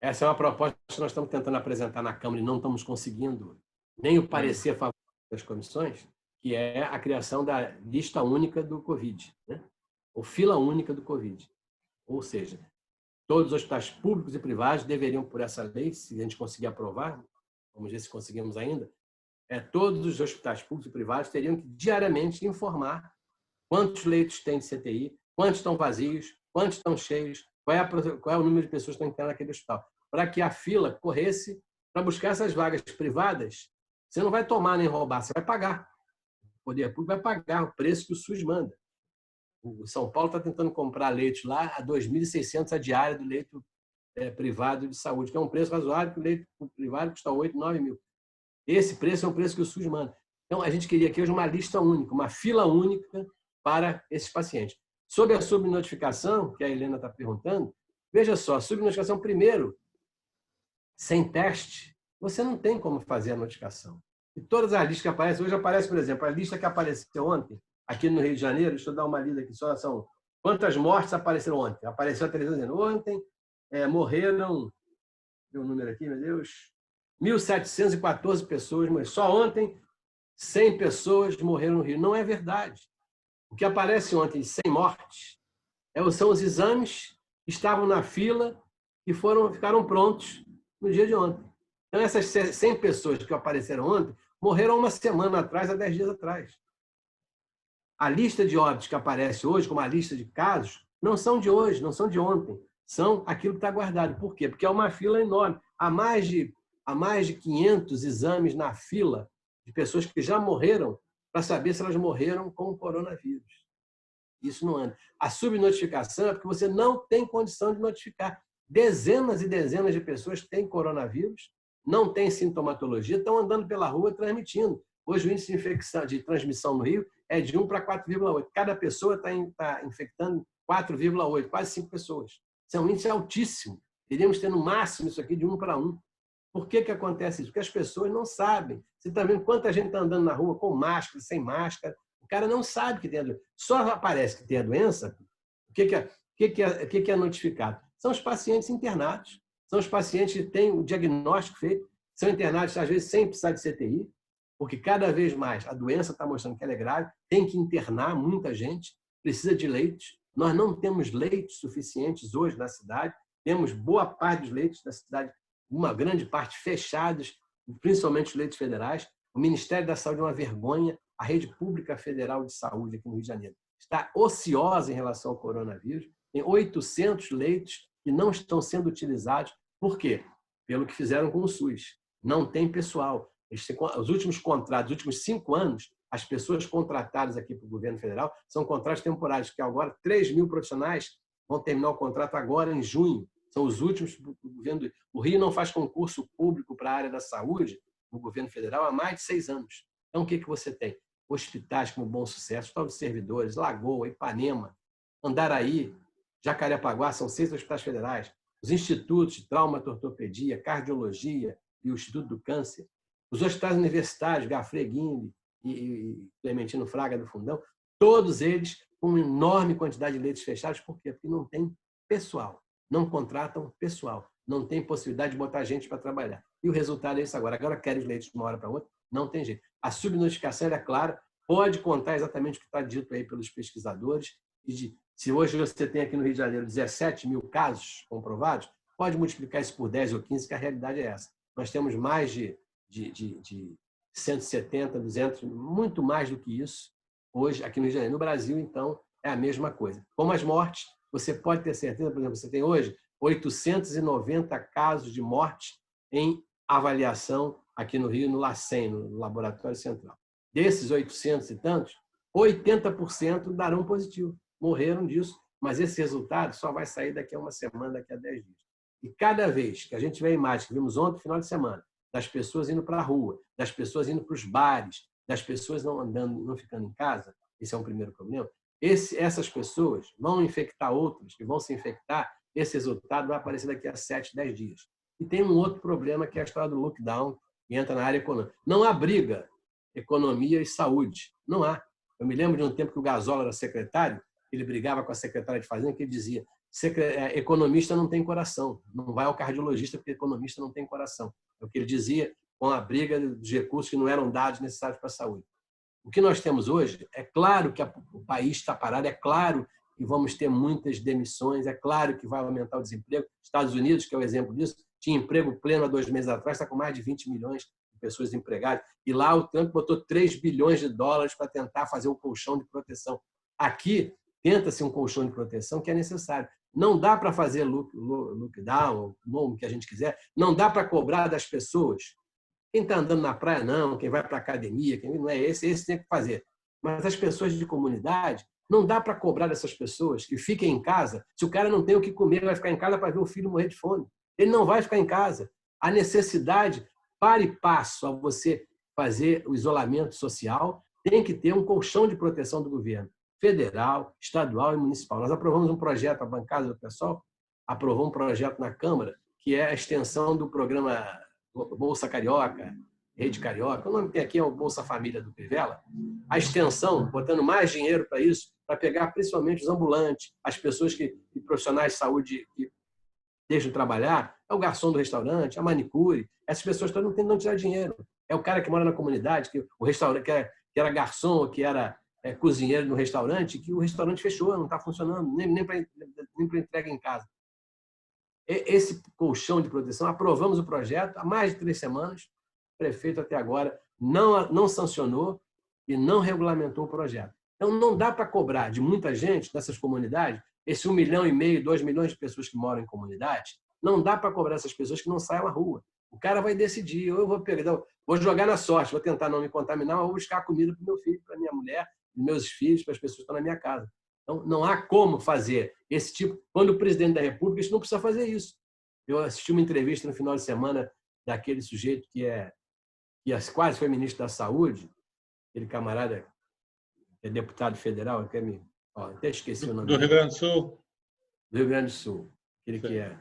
Essa é uma proposta que nós estamos tentando apresentar na Câmara e não estamos conseguindo nem o parecer favorável das comissões, que é a criação da lista única do Covid, né? Ou fila única do Covid. Ou seja, todos os hospitais públicos e privados deveriam, por essa lei, se a gente conseguir aprovar, vamos ver se conseguimos ainda, todos os hospitais públicos e privados teriam que diariamente informar quantos leitos tem de CTI, quantos estão vazios, quantos estão cheios, qual é o número de pessoas que estão entrando naquele hospital, para que a fila corresse para buscar essas vagas privadas. Você não vai tomar nem roubar, você vai pagar. O poder público vai pagar o preço que o SUS manda. O São Paulo está tentando comprar leitos lá a 2.600 a diária do leito privado de saúde, que é um preço razoável, que o leito privado custa 8, 9 mil. Esse preço é o preço que o SUS manda. Então, a gente queria aqui hoje uma lista única, uma fila única para esses pacientes. Sobre a subnotificação, que a Helena está perguntando, veja só, a subnotificação, primeiro, sem teste, você não tem como fazer a notificação. E todas as listas que aparecem, hoje aparece, por exemplo, a lista que apareceu ontem, aqui no Rio de Janeiro, deixa eu dar uma lida aqui, só são quantas mortes apareceram ontem. Apareceu a televisão dizendo, ontem morreram, deu um número aqui, meu Deus, 1.714 pessoas, mas só ontem 100 pessoas morreram no Rio. Não é verdade. O que aparece ontem, 100 mortes, são os exames que estavam na fila e ficaram prontos no dia de ontem. Então, essas 100 pessoas que apareceram ontem morreram uma semana atrás, há 10 dias atrás. A lista de óbitos que aparece hoje, como a lista de casos, não são de hoje, não são de ontem. São aquilo que está guardado. Por quê? Porque é uma fila enorme. Há mais de 500 exames na fila de pessoas que já morreram para saber se elas morreram com o coronavírus. Isso não anda. A subnotificação é porque você não tem condição de notificar. Dezenas e dezenas de pessoas têm coronavírus, não têm sintomatologia, estão andando pela rua transmitindo. Hoje o índice de transmissão no Rio é de 1 para 4,8. Cada pessoa está infectando 4,8, quase 5 pessoas. Isso é um índice altíssimo. Teríamos que ter no máximo isso aqui de 1 para 1. Por que acontece isso? Porque as pessoas não sabem. Você está vendo quanta gente está andando na rua com máscara, sem máscara. O cara não sabe que tem a doença. Só aparece que tem a doença. O que é notificado? São os pacientes internados. São os pacientes que têm o diagnóstico feito. São internados, às vezes, sem precisar de CTI, porque cada vez mais a doença está mostrando que ela é grave, tem que internar muita gente, precisa de leitos. Nós não temos leitos suficientes hoje na cidade. Temos boa parte dos leitos da cidade, uma grande parte fechados, principalmente os leitos federais. O Ministério da Saúde é uma vergonha. A rede pública federal de saúde aqui no Rio de Janeiro está ociosa em relação ao coronavírus. Tem 800 leitos que não estão sendo utilizados. Por quê? Pelo que fizeram com o SUS. Não tem pessoal. Os últimos contratos, os últimos 5 anos, as pessoas contratadas aqui para o governo federal são contratos temporários, que agora 3 mil profissionais vão terminar o contrato agora em junho. São os últimos do governo. O Rio não faz concurso público para a área da saúde no governo federal há mais de 6 anos. Então, o que você tem? Hospitais como Bom Sucesso, Hospital dos Servidores, Lagoa, Ipanema, Andaraí, Jacarepaguá, são 6 hospitais federais. Os institutos de traumatortopedia, cardiologia e o Instituto do Câncer. Os hospitais universitários, Gafre Guimbe e Clementino Fraga do Fundão, todos eles com uma enorme quantidade de leitos fechados. Por quê? Porque não tem pessoal. Não contratam pessoal. Não tem possibilidade de botar gente para trabalhar. E o resultado é isso agora. Agora querem os leitos de uma hora para outra. Não tem jeito. A subnotificação é clara, pode contar exatamente o que está dito aí pelos pesquisadores. Se hoje você tem aqui no Rio de Janeiro 17 mil casos comprovados, pode multiplicar isso por 10 ou 15, que a realidade é essa. Nós temos mais de 170, 200, muito mais do que isso, hoje aqui no Rio de Janeiro. No Brasil, então, é a mesma coisa. Como as mortes, você pode ter certeza, por exemplo, você tem hoje 890 casos de morte em avaliação aqui no Rio, no LACEN, no Laboratório Central. Desses 800 e tantos, 80% darão positivo. Morreram disso, mas esse resultado só vai sair daqui a uma semana, daqui a 10 dias. E cada vez que a gente vê a imagem que vimos ontem, final de semana, das pessoas indo para a rua, das pessoas indo para os bares, das pessoas não andando, não ficando em casa, esse é um primeiro problema, essas pessoas vão infectar outras, que vão se infectar, esse resultado vai aparecer daqui a 7, 10 dias. E tem um outro problema, que é a história do lockdown, que entra na área econômica. Não há briga economia e saúde. Não há. Eu me lembro de um tempo que o Gazola era secretário, ele brigava com a secretária de Fazenda, que ele dizia: economista não tem coração, não vai ao cardiologista porque economista não tem coração. É o que ele dizia com a briga dos recursos que não eram dados necessários para a saúde. O que nós temos hoje, é claro que o país está parado, é claro que vamos ter muitas demissões, é claro que vai aumentar o desemprego. Estados Unidos, que é o exemplo disso, tinha emprego pleno há 2 meses atrás, está com mais de 20 milhões de pessoas desempregadas. E lá o Trump botou 3 bilhões de dólares para tentar fazer um colchão de proteção. Aqui, tenta-se um colchão de proteção que é necessário. Não dá para fazer lockdown, o que a gente quiser, não dá para cobrar das pessoas. Quem está andando na praia, não. Quem vai para a academia, quem não é esse tem que fazer. Mas as pessoas de comunidade, não dá para cobrar dessas pessoas que fiquem em casa. Se o cara não tem o que comer, ele vai ficar em casa para ver o filho morrer de fome. Ele não vai ficar em casa. A necessidade, para e passo a você fazer o isolamento social, tem que ter um colchão de proteção do governo federal, estadual e municipal. Nós aprovamos um projeto, a bancada do pessoal aprovou um projeto na Câmara, que é a extensão do programa Bolsa Carioca, Rede Carioca, o nome que tem aqui é o Bolsa Família do Crivella, a extensão, botando mais dinheiro para isso, para pegar principalmente os ambulantes, as pessoas e profissionais de saúde que deixam de trabalhar, é o garçom do restaurante, a manicure, essas pessoas estão não tirar dinheiro. É o cara que mora na comunidade, que o restaurante que era garçom, que era cozinheiro no restaurante, que o restaurante fechou, não está funcionando, nem para entrega em casa. Esse colchão de proteção, aprovamos o projeto há mais de 3 semanas, o prefeito até agora não sancionou e não regulamentou o projeto. Então, não dá para cobrar de muita gente dessas comunidades, esse 1,5 milhão, 2 milhões de pessoas que moram em comunidade, não dá para cobrar essas pessoas que não saiam à rua. O cara vai decidir, ou eu vou jogar na sorte, vou tentar não me contaminar, ou vou buscar comida para o meu filho, para a minha mulher, para os meus filhos, para as pessoas que estão na minha casa. Então, não há como fazer esse tipo. Quando o presidente da República, isso não precisa fazer isso. Eu assisti uma entrevista no final de semana daquele sujeito que quase foi ministro da Saúde, aquele camarada que é deputado federal, até esqueci o nome do Rio Grande do Sul. Do Rio Grande do Sul. Aquele que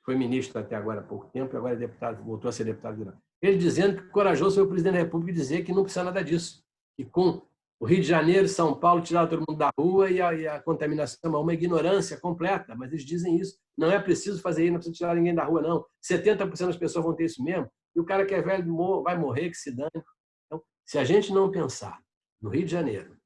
foi ministro até agora há pouco tempo, e agora é deputado, voltou a ser deputado federal. Ele dizendo que corajoso foi o presidente da República dizer que não precisa nada disso. E com o Rio de Janeiro, São Paulo, tiraram todo mundo da rua e a contaminação é uma ignorância completa, mas eles dizem isso. Não é preciso fazer isso, não precisa tirar ninguém da rua, não. 70% das pessoas vão ter isso mesmo, e o cara que é velho vai morrer, que se dane. Então, se a gente não pensar no Rio de Janeiro,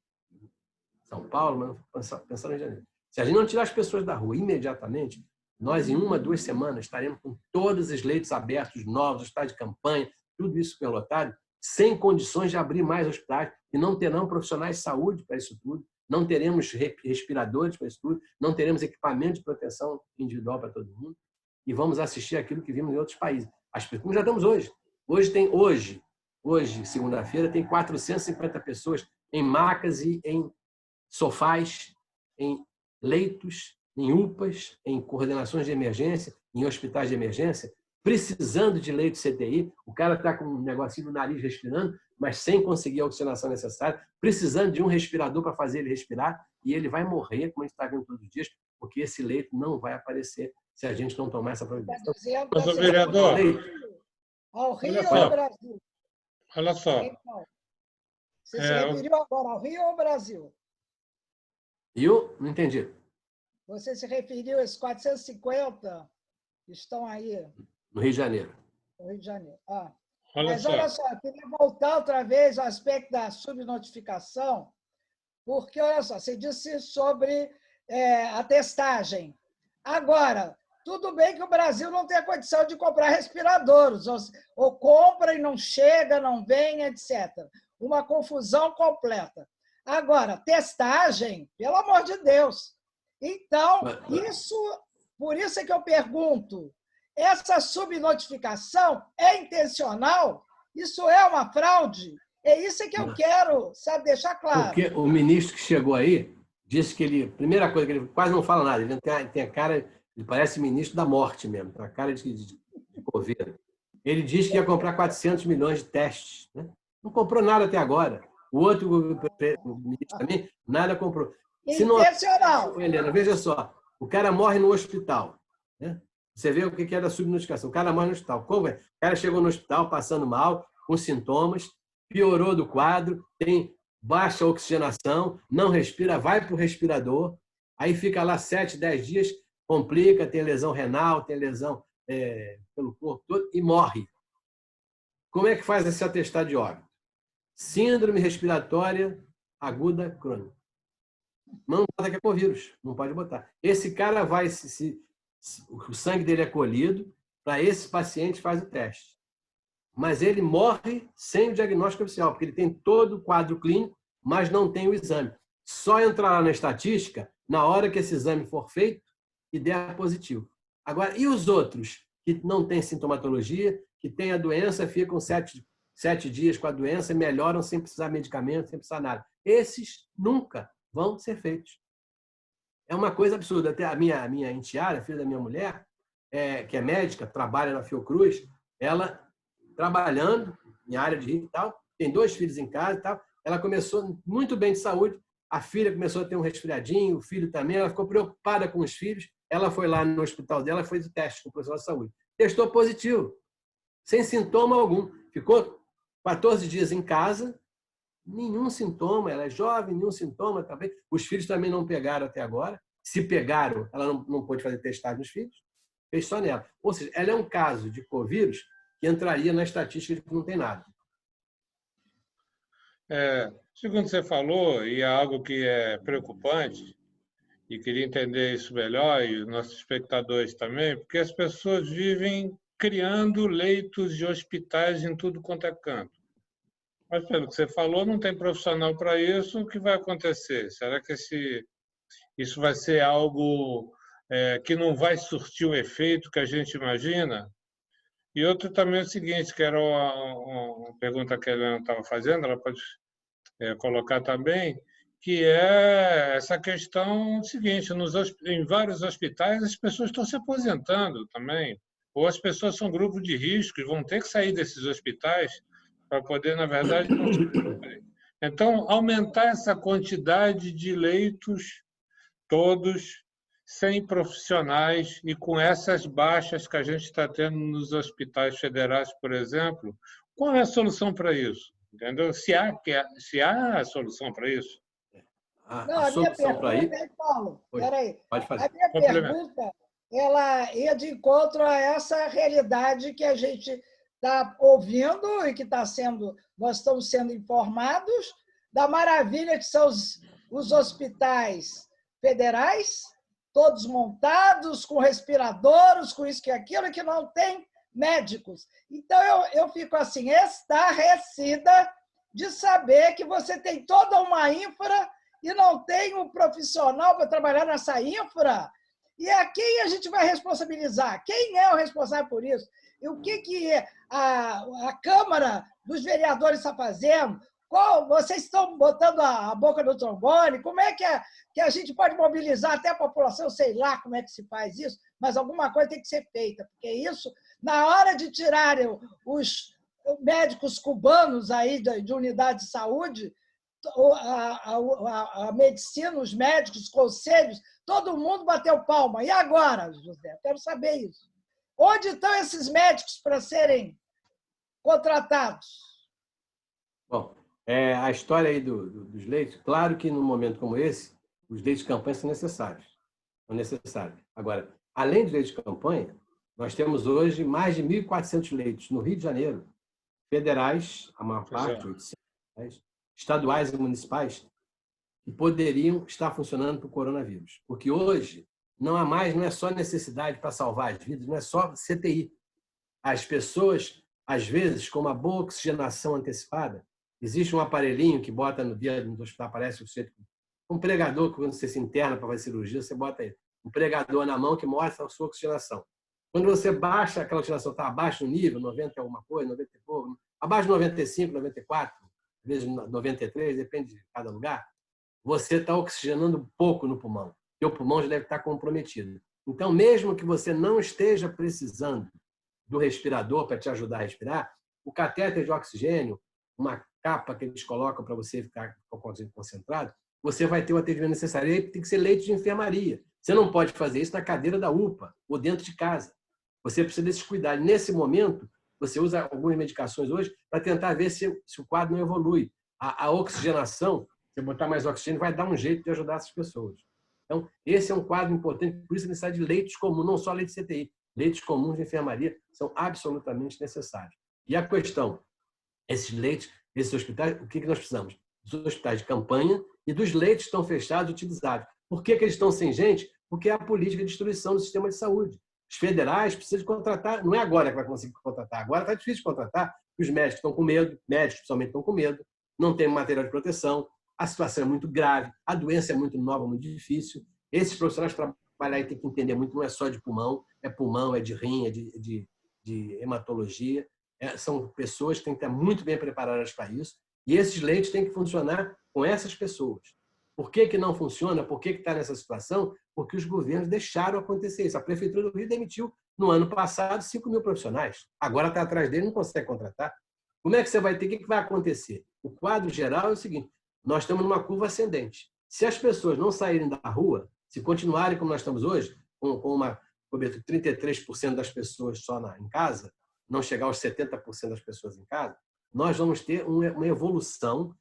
São Paulo, mas pensar no Rio de Janeiro, se a gente não tirar as pessoas da rua imediatamente, nós, em 1, 2 semanas, estaremos com todos os leitos abertos novos, hospitais de campanha, tudo isso superlotado, sem condições de abrir mais hospitais, e não terão profissionais de saúde para isso tudo, não teremos respiradores para isso tudo, não teremos equipamento de proteção individual para todo mundo, e vamos assistir aquilo que vimos em outros países. Como já estamos hoje. Hoje, segunda-feira, tem 450 pessoas em macas e em sofás, em leitos, em UPAs, em coordenações de emergência, em hospitais de emergência, precisando de leito CTI, o cara está com um negocinho no nariz respirando, mas sem conseguir a oxigenação necessária, precisando de um respirador para fazer ele respirar, e ele vai morrer, como a gente está vendo todos os dias, porque esse leito não vai aparecer se a gente não tomar essa providência. Mas, vereador, ao Rio ou ao Brasil? Olha só. Você se referiu agora ao Rio ou ao Brasil? Eu não entendi. Você se referiu a esses 450 que estão aí? No Rio de Janeiro. No Rio de Janeiro. Olha Mas só. olha só, eu queria voltar outra vez ao aspecto da subnotificação, porque, olha só, você disse sobre a testagem. Agora, tudo bem que o Brasil não tem a condição de comprar respiradores, ou compra e não chega, não vem, etc. Uma confusão completa. Agora, testagem, pelo amor de Deus. Então, por isso é que eu pergunto, essa subnotificação é intencional? Isso é uma fraude? É isso que eu quero, sabe, deixar claro. Porque o ministro que chegou aí disse que ele, primeira coisa, que ele quase não fala nada, ele tem a cara, ele parece ministro da morte mesmo, tem a cara de coveiro. Ele disse que ia comprar 400 milhões de testes, né? Não comprou nada até agora. O outro o ministro também, nada comprou. Intencional. Helena, veja só, o cara morre no hospital, né? Você vê o que é da subnotificação. O cara morre no hospital. Como é? O cara chegou no hospital passando mal, com sintomas, piorou do quadro, tem baixa oxigenação, não respira, vai para o respirador, aí fica lá 7, 10 dias, complica, tem lesão renal, tem lesão pelo corpo todo e morre. Como é que faz esse atestado de óbito? Síndrome respiratória aguda crônica. Não bota que é Covírus, não pode botar. Esse cara vai, o sangue dele é colhido, para esse paciente faz o teste. Mas ele morre sem o diagnóstico oficial, porque ele tem todo o quadro clínico, mas não tem o exame. Só entrará na estatística na hora que esse exame for feito e der positivo. Agora, e os outros que não têm sintomatologia, que têm a doença, ficam 7 dias com a doença e melhoram sem precisar de medicamento, sem precisar nada? Esses nunca vão ser feitos. É uma coisa absurda. Até a minha enteada, filha da minha mulher, que é médica, trabalha na Fiocruz, ela trabalhando em área de risco e tal, tem 2 filhos em casa e tal, ela começou muito bem de saúde, a filha começou a ter um resfriadinho, o filho também, ela ficou preocupada com os filhos, ela foi lá no hospital dela, fez o teste com o profissional de saúde. Testou positivo, sem sintoma algum. Ficou 14 dias em casa, nenhum sintoma, ela é jovem, nenhum sintoma também. Os filhos também não pegaram até agora. Se pegaram, ela não pôde fazer testagem nos filhos, fez só nela. Ou seja, ela é um caso de Covírus que entraria na estatística de que não tem nada. Segundo você falou, e é algo que é preocupante, e queria entender isso melhor, e os nossos espectadores também, porque as pessoas vivem criando leitos de hospitais em tudo quanto é canto. Mas, pelo que você falou, não tem profissional para isso, o que vai acontecer? Será que isso vai ser algo que não vai surtir o efeito que a gente imagina? E outro também é o seguinte, que era uma pergunta que a Helena estava fazendo, ela pode colocar também, que é essa questão seguinte, em vários hospitais as pessoas estão se aposentando também, ou as pessoas são grupo de risco e vão ter que sair desses hospitais para poder, na verdade, então, aumentar essa quantidade de leitos todos sem profissionais e com essas baixas que a gente está tendo nos hospitais federais, por exemplo, qual é a solução para isso? Entendeu? Se há solução para isso? A minha pergunta Paulo, peraí. Pode fazer. A minha pergunta, ela ia de encontro a essa realidade que a gente está ouvindo e que nós estamos sendo informados da maravilha que são os hospitais federais, todos montados, com respiradores, com isso e aquilo, que não tem médicos. Então, eu fico assim, estarrecida de saber que você tem toda uma infra e não tem um profissional para trabalhar nessa infra. E a quem a gente vai responsabilizar? Quem é o responsável por isso? E o que a Câmara dos Vereadores está fazendo? Vocês estão botando a boca no trombone? Como é que a gente pode mobilizar até a população? Sei lá como é que se faz isso, mas alguma coisa tem que ser feita, porque isso, na hora de tirarem os médicos cubanos aí de unidade de saúde, a medicina, os médicos, os conselhos, todo mundo bateu palma. E agora, José? Eu quero saber isso. Onde estão esses médicos para serem contratados? Bom, a história aí dos leitos, claro que num momento como esse, os leitos de campanha são necessários. Agora, além dos leitos de campanha, nós temos hoje mais de 1.400 leitos no Rio de Janeiro, federais, a maior parte, 800, estaduais e municipais, que poderiam estar funcionando para o coronavírus. Porque hoje não é só necessidade para salvar as vidas, não é só CTI. As pessoas, às vezes, com uma boa oxigenação antecipada, existe um aparelhinho que bota no dedo do hospital, aparece um pregador, que quando você se interna para fazer cirurgia, você bota aí, um pregador na mão que mostra a sua oxigenação. Quando você baixa, aquela oxigenação está abaixo do nível, 90 e alguma coisa, 90 e pouco, abaixo de 95, 94, às vezes 93, depende de cada lugar, você está oxigenando pouco no pulmão. E o pulmão já deve estar comprometido. Então, mesmo que você não esteja precisando do respirador para te ajudar a respirar, o catéter de oxigênio, uma capa que eles colocam para você ficar com o oxigênio concentrado, você vai ter o atendimento necessário. E tem que ser leito de enfermaria. Você não pode fazer isso na cadeira da UPA ou dentro de casa. Você precisa desses cuidados. Nesse momento, você usa algumas medicações hoje para tentar ver se o quadro não evolui. A oxigenação, se botar mais oxigênio, vai dar um jeito de ajudar essas pessoas. Então, esse é um quadro importante, por isso a necessidade de leitos comuns, não só leitos de CTI, leitos comuns de enfermaria são absolutamente necessários. E a questão, esses leitos, esses hospitais, o que nós precisamos? Dos hospitais de campanha e dos leitos que estão fechados, utilizados. Por que eles estão sem gente? Porque é a política de destruição do sistema de saúde. Os federais precisam de contratar, não é agora que vai conseguir contratar, agora está difícil de contratar, os médicos estão com medo, médicos principalmente estão com medo, não tem material de proteção, a situação é muito grave, a doença é muito nova, muito difícil. Esses profissionais trabalhar e tem que entender muito, não é só de pulmão, é de rim, é de hematologia. São pessoas que têm que estar muito bem preparadas para isso. E esses leitos têm que funcionar com essas pessoas. Por que não funciona? Por que está nessa situação? Porque os governos deixaram acontecer isso. A Prefeitura do Rio demitiu, no ano passado, 5 mil profissionais. Agora está atrás dele e não consegue contratar. Como é que você vai ter? O que vai acontecer? O quadro geral é o seguinte: nós estamos numa curva ascendente. Se as pessoas não saírem da rua, se continuarem como nós estamos hoje, com uma cobertura de 33% das pessoas só em casa, não chegar aos 70% das pessoas em casa, nós vamos ter uma evolução,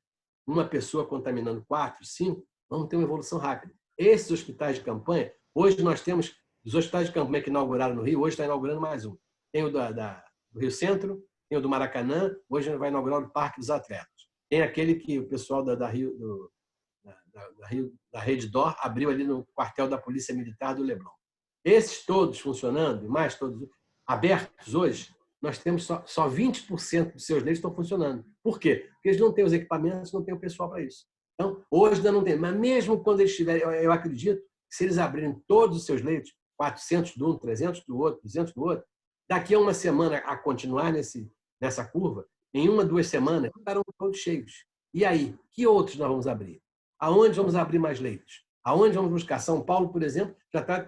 uma pessoa contaminando 4, 5, vamos ter uma evolução rápida. Esses hospitais de campanha, hoje nós temos os hospitais de campanha que inauguraram no Rio, hoje está inaugurando mais um. Tem o do Rio Centro, tem o do Maracanã, hoje vai inaugurar o Parque dos Atletas. Tem aquele que o pessoal da Rede DOR abriu ali no quartel da Polícia Militar do Leblon. Esses todos funcionando, e mais todos abertos hoje, nós temos só 20% dos seus leitos estão funcionando. Por quê? Porque eles não têm os equipamentos, não têm o pessoal para isso. Então, hoje ainda não tem. Mas mesmo quando eles tiverem, eu acredito que se eles abrirem todos os seus leitos, 400 de um, 300 do outro, 200 do outro, daqui a uma semana a continuar nessa curva, em 1, 2 semanas, estarão todos cheios. E aí, que outros nós vamos abrir? Aonde vamos abrir mais leitos? Aonde vamos buscar? São Paulo, por exemplo, já está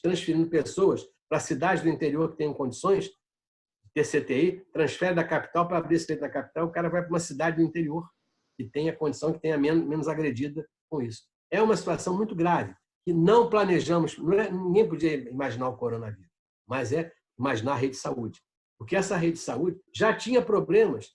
transferindo pessoas para cidades do interior que tenham condições de ter CTI, transfere da capital para abrir esse leito na capital, o cara vai para uma cidade do interior que tenha condição, que tenha menos agredida com isso. É uma situação muito grave, que não planejamos, ninguém podia imaginar o coronavírus, mas é imaginar a rede de saúde. Porque essa rede de saúde já tinha problemas,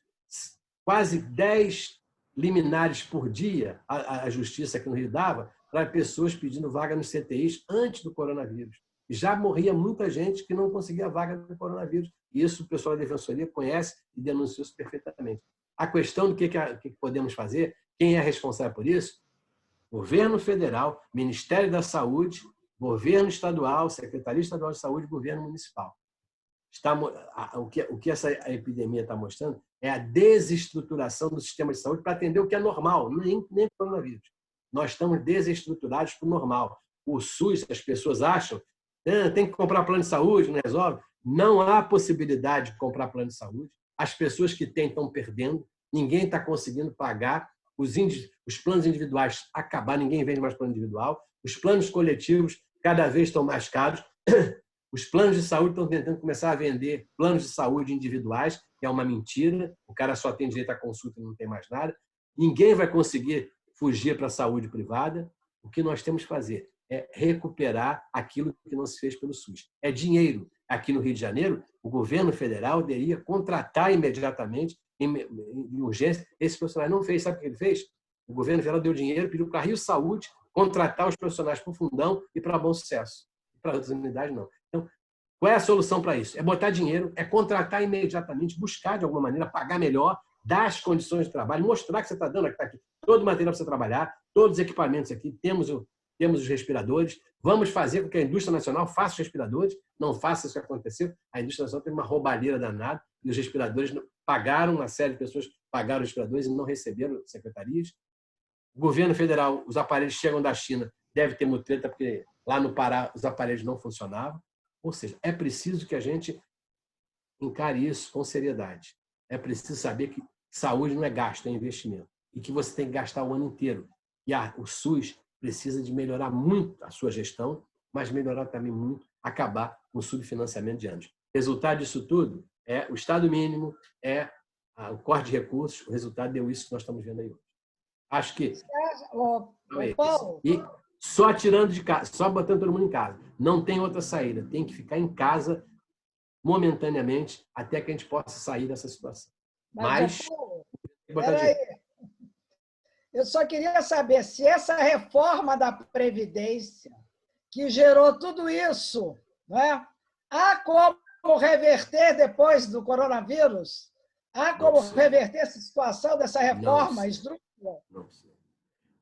quase 10 liminares por dia a justiça aqui no Rio dava para pessoas pedindo vaga nos CTIs antes do coronavírus. E já morria muita gente que não conseguia vaga do coronavírus. E isso o pessoal da Defensoria conhece e denunciou isso perfeitamente. A questão do que podemos fazer, quem é responsável por isso? Governo Federal, Ministério da Saúde, Governo Estadual, Secretaria Estadual de Saúde e Governo Municipal. O que essa epidemia está mostrando é a desestruturação do sistema de saúde para atender o que é normal, nem o coronavírus. Nós estamos desestruturados para o normal. O SUS, as pessoas acham, tem que comprar plano de saúde, não resolve. Não há possibilidade de comprar plano de saúde. As pessoas que têm estão perdendo, ninguém está conseguindo pagar. Os planos individuais acabaram, ninguém vende mais plano individual. Os planos coletivos cada vez estão mais caros. Os planos de saúde estão tentando começar a vender planos de saúde individuais, que é uma mentira. O cara só tem direito à consulta e não tem mais nada. Ninguém vai conseguir fugir para a saúde privada. O que nós temos que fazer é recuperar aquilo que não se fez pelo SUS. É dinheiro. Aqui no Rio de Janeiro, o governo federal deveria contratar imediatamente, em urgência, esses profissionais. Não fez. Sabe o que ele fez? O governo federal deu dinheiro, pediu para a Rio Saúde contratar os profissionais para o Fundão e para Bom Sucesso. Para outras unidades, não. Então, Qual é a solução para isso? É botar dinheiro, é contratar imediatamente, buscar de alguma maneira, pagar melhor, dar as condições de trabalho, mostrar que você está dando, que está aqui todo o material para você trabalhar, todos os equipamentos aqui, temos os respiradores, vamos fazer com que a indústria nacional faça os respiradores, não faça isso que aconteceu. A indústria nacional teve uma roubalheira danada e os respiradores pagaram, uma série de pessoas pagaram os respiradores e não receberam secretarias. O governo federal, os aparelhos chegam da China, deve ter mutreta, porque lá no Pará os aparelhos não funcionavam. Ou seja, é preciso que a gente encare isso com seriedade. É preciso saber que saúde não é gasto, é investimento. E que você tem que gastar o ano inteiro. E o SUS precisa de melhorar muito a sua gestão, mas melhorar também muito, acabar com o subfinanciamento de anos. Resultado disso tudo é o Estado mínimo, é o corte de recursos, o resultado deu isso que nós estamos vendo aí hoje. Acho que... Paulo. E só tirando de casa, só botando todo mundo em casa. Não tem outra saída. Tem que ficar em casa momentaneamente até que a gente possa sair dessa situação. Mas eu só queria saber se essa reforma da Previdência, que gerou tudo isso, não é? Há como reverter depois do coronavírus? Há como reverter essa situação dessa reforma esdrúxula? Não sei.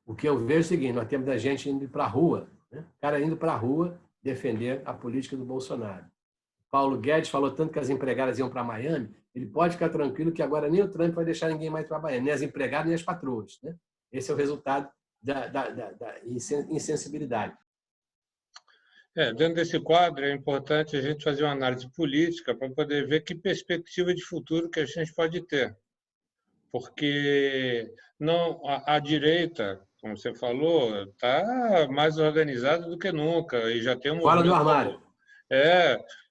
O que eu vejo é o seguinte, nós temos a gente indo para a rua, né? O cara indo para a rua defender a política do Bolsonaro. Paulo Guedes falou tanto que as empregadas iam para Miami, ele pode ficar tranquilo que agora nem o Trump vai deixar ninguém mais trabalhar, nem as empregadas, nem as patroas, né? Esse é o resultado da insensibilidade. Dentro desse quadro, é importante a gente fazer uma análise política para poder ver que perspectiva de futuro que a gente pode ter. Porque não, a direita, como você falou, está mais organizada do que nunca. E já tem um Fora do armário.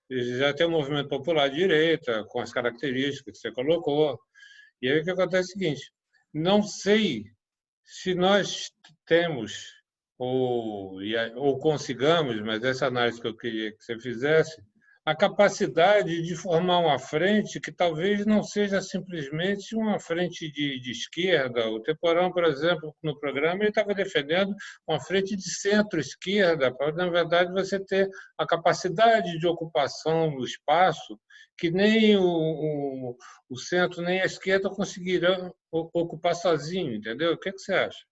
Já tem um movimento popular à direita, com as características que você colocou. E aí o que acontece é o seguinte, não sei se nós temos ou consigamos, mas essa análise que eu queria que você fizesse, a capacidade de formar uma frente que talvez não seja simplesmente uma frente de esquerda. O Temporão, por exemplo, no programa, ele estava defendendo uma frente de centro-esquerda, para, na verdade, você ter a capacidade de ocupação no espaço que nem o centro nem a esquerda conseguirão ocupar sozinho, entendeu? O que você acha?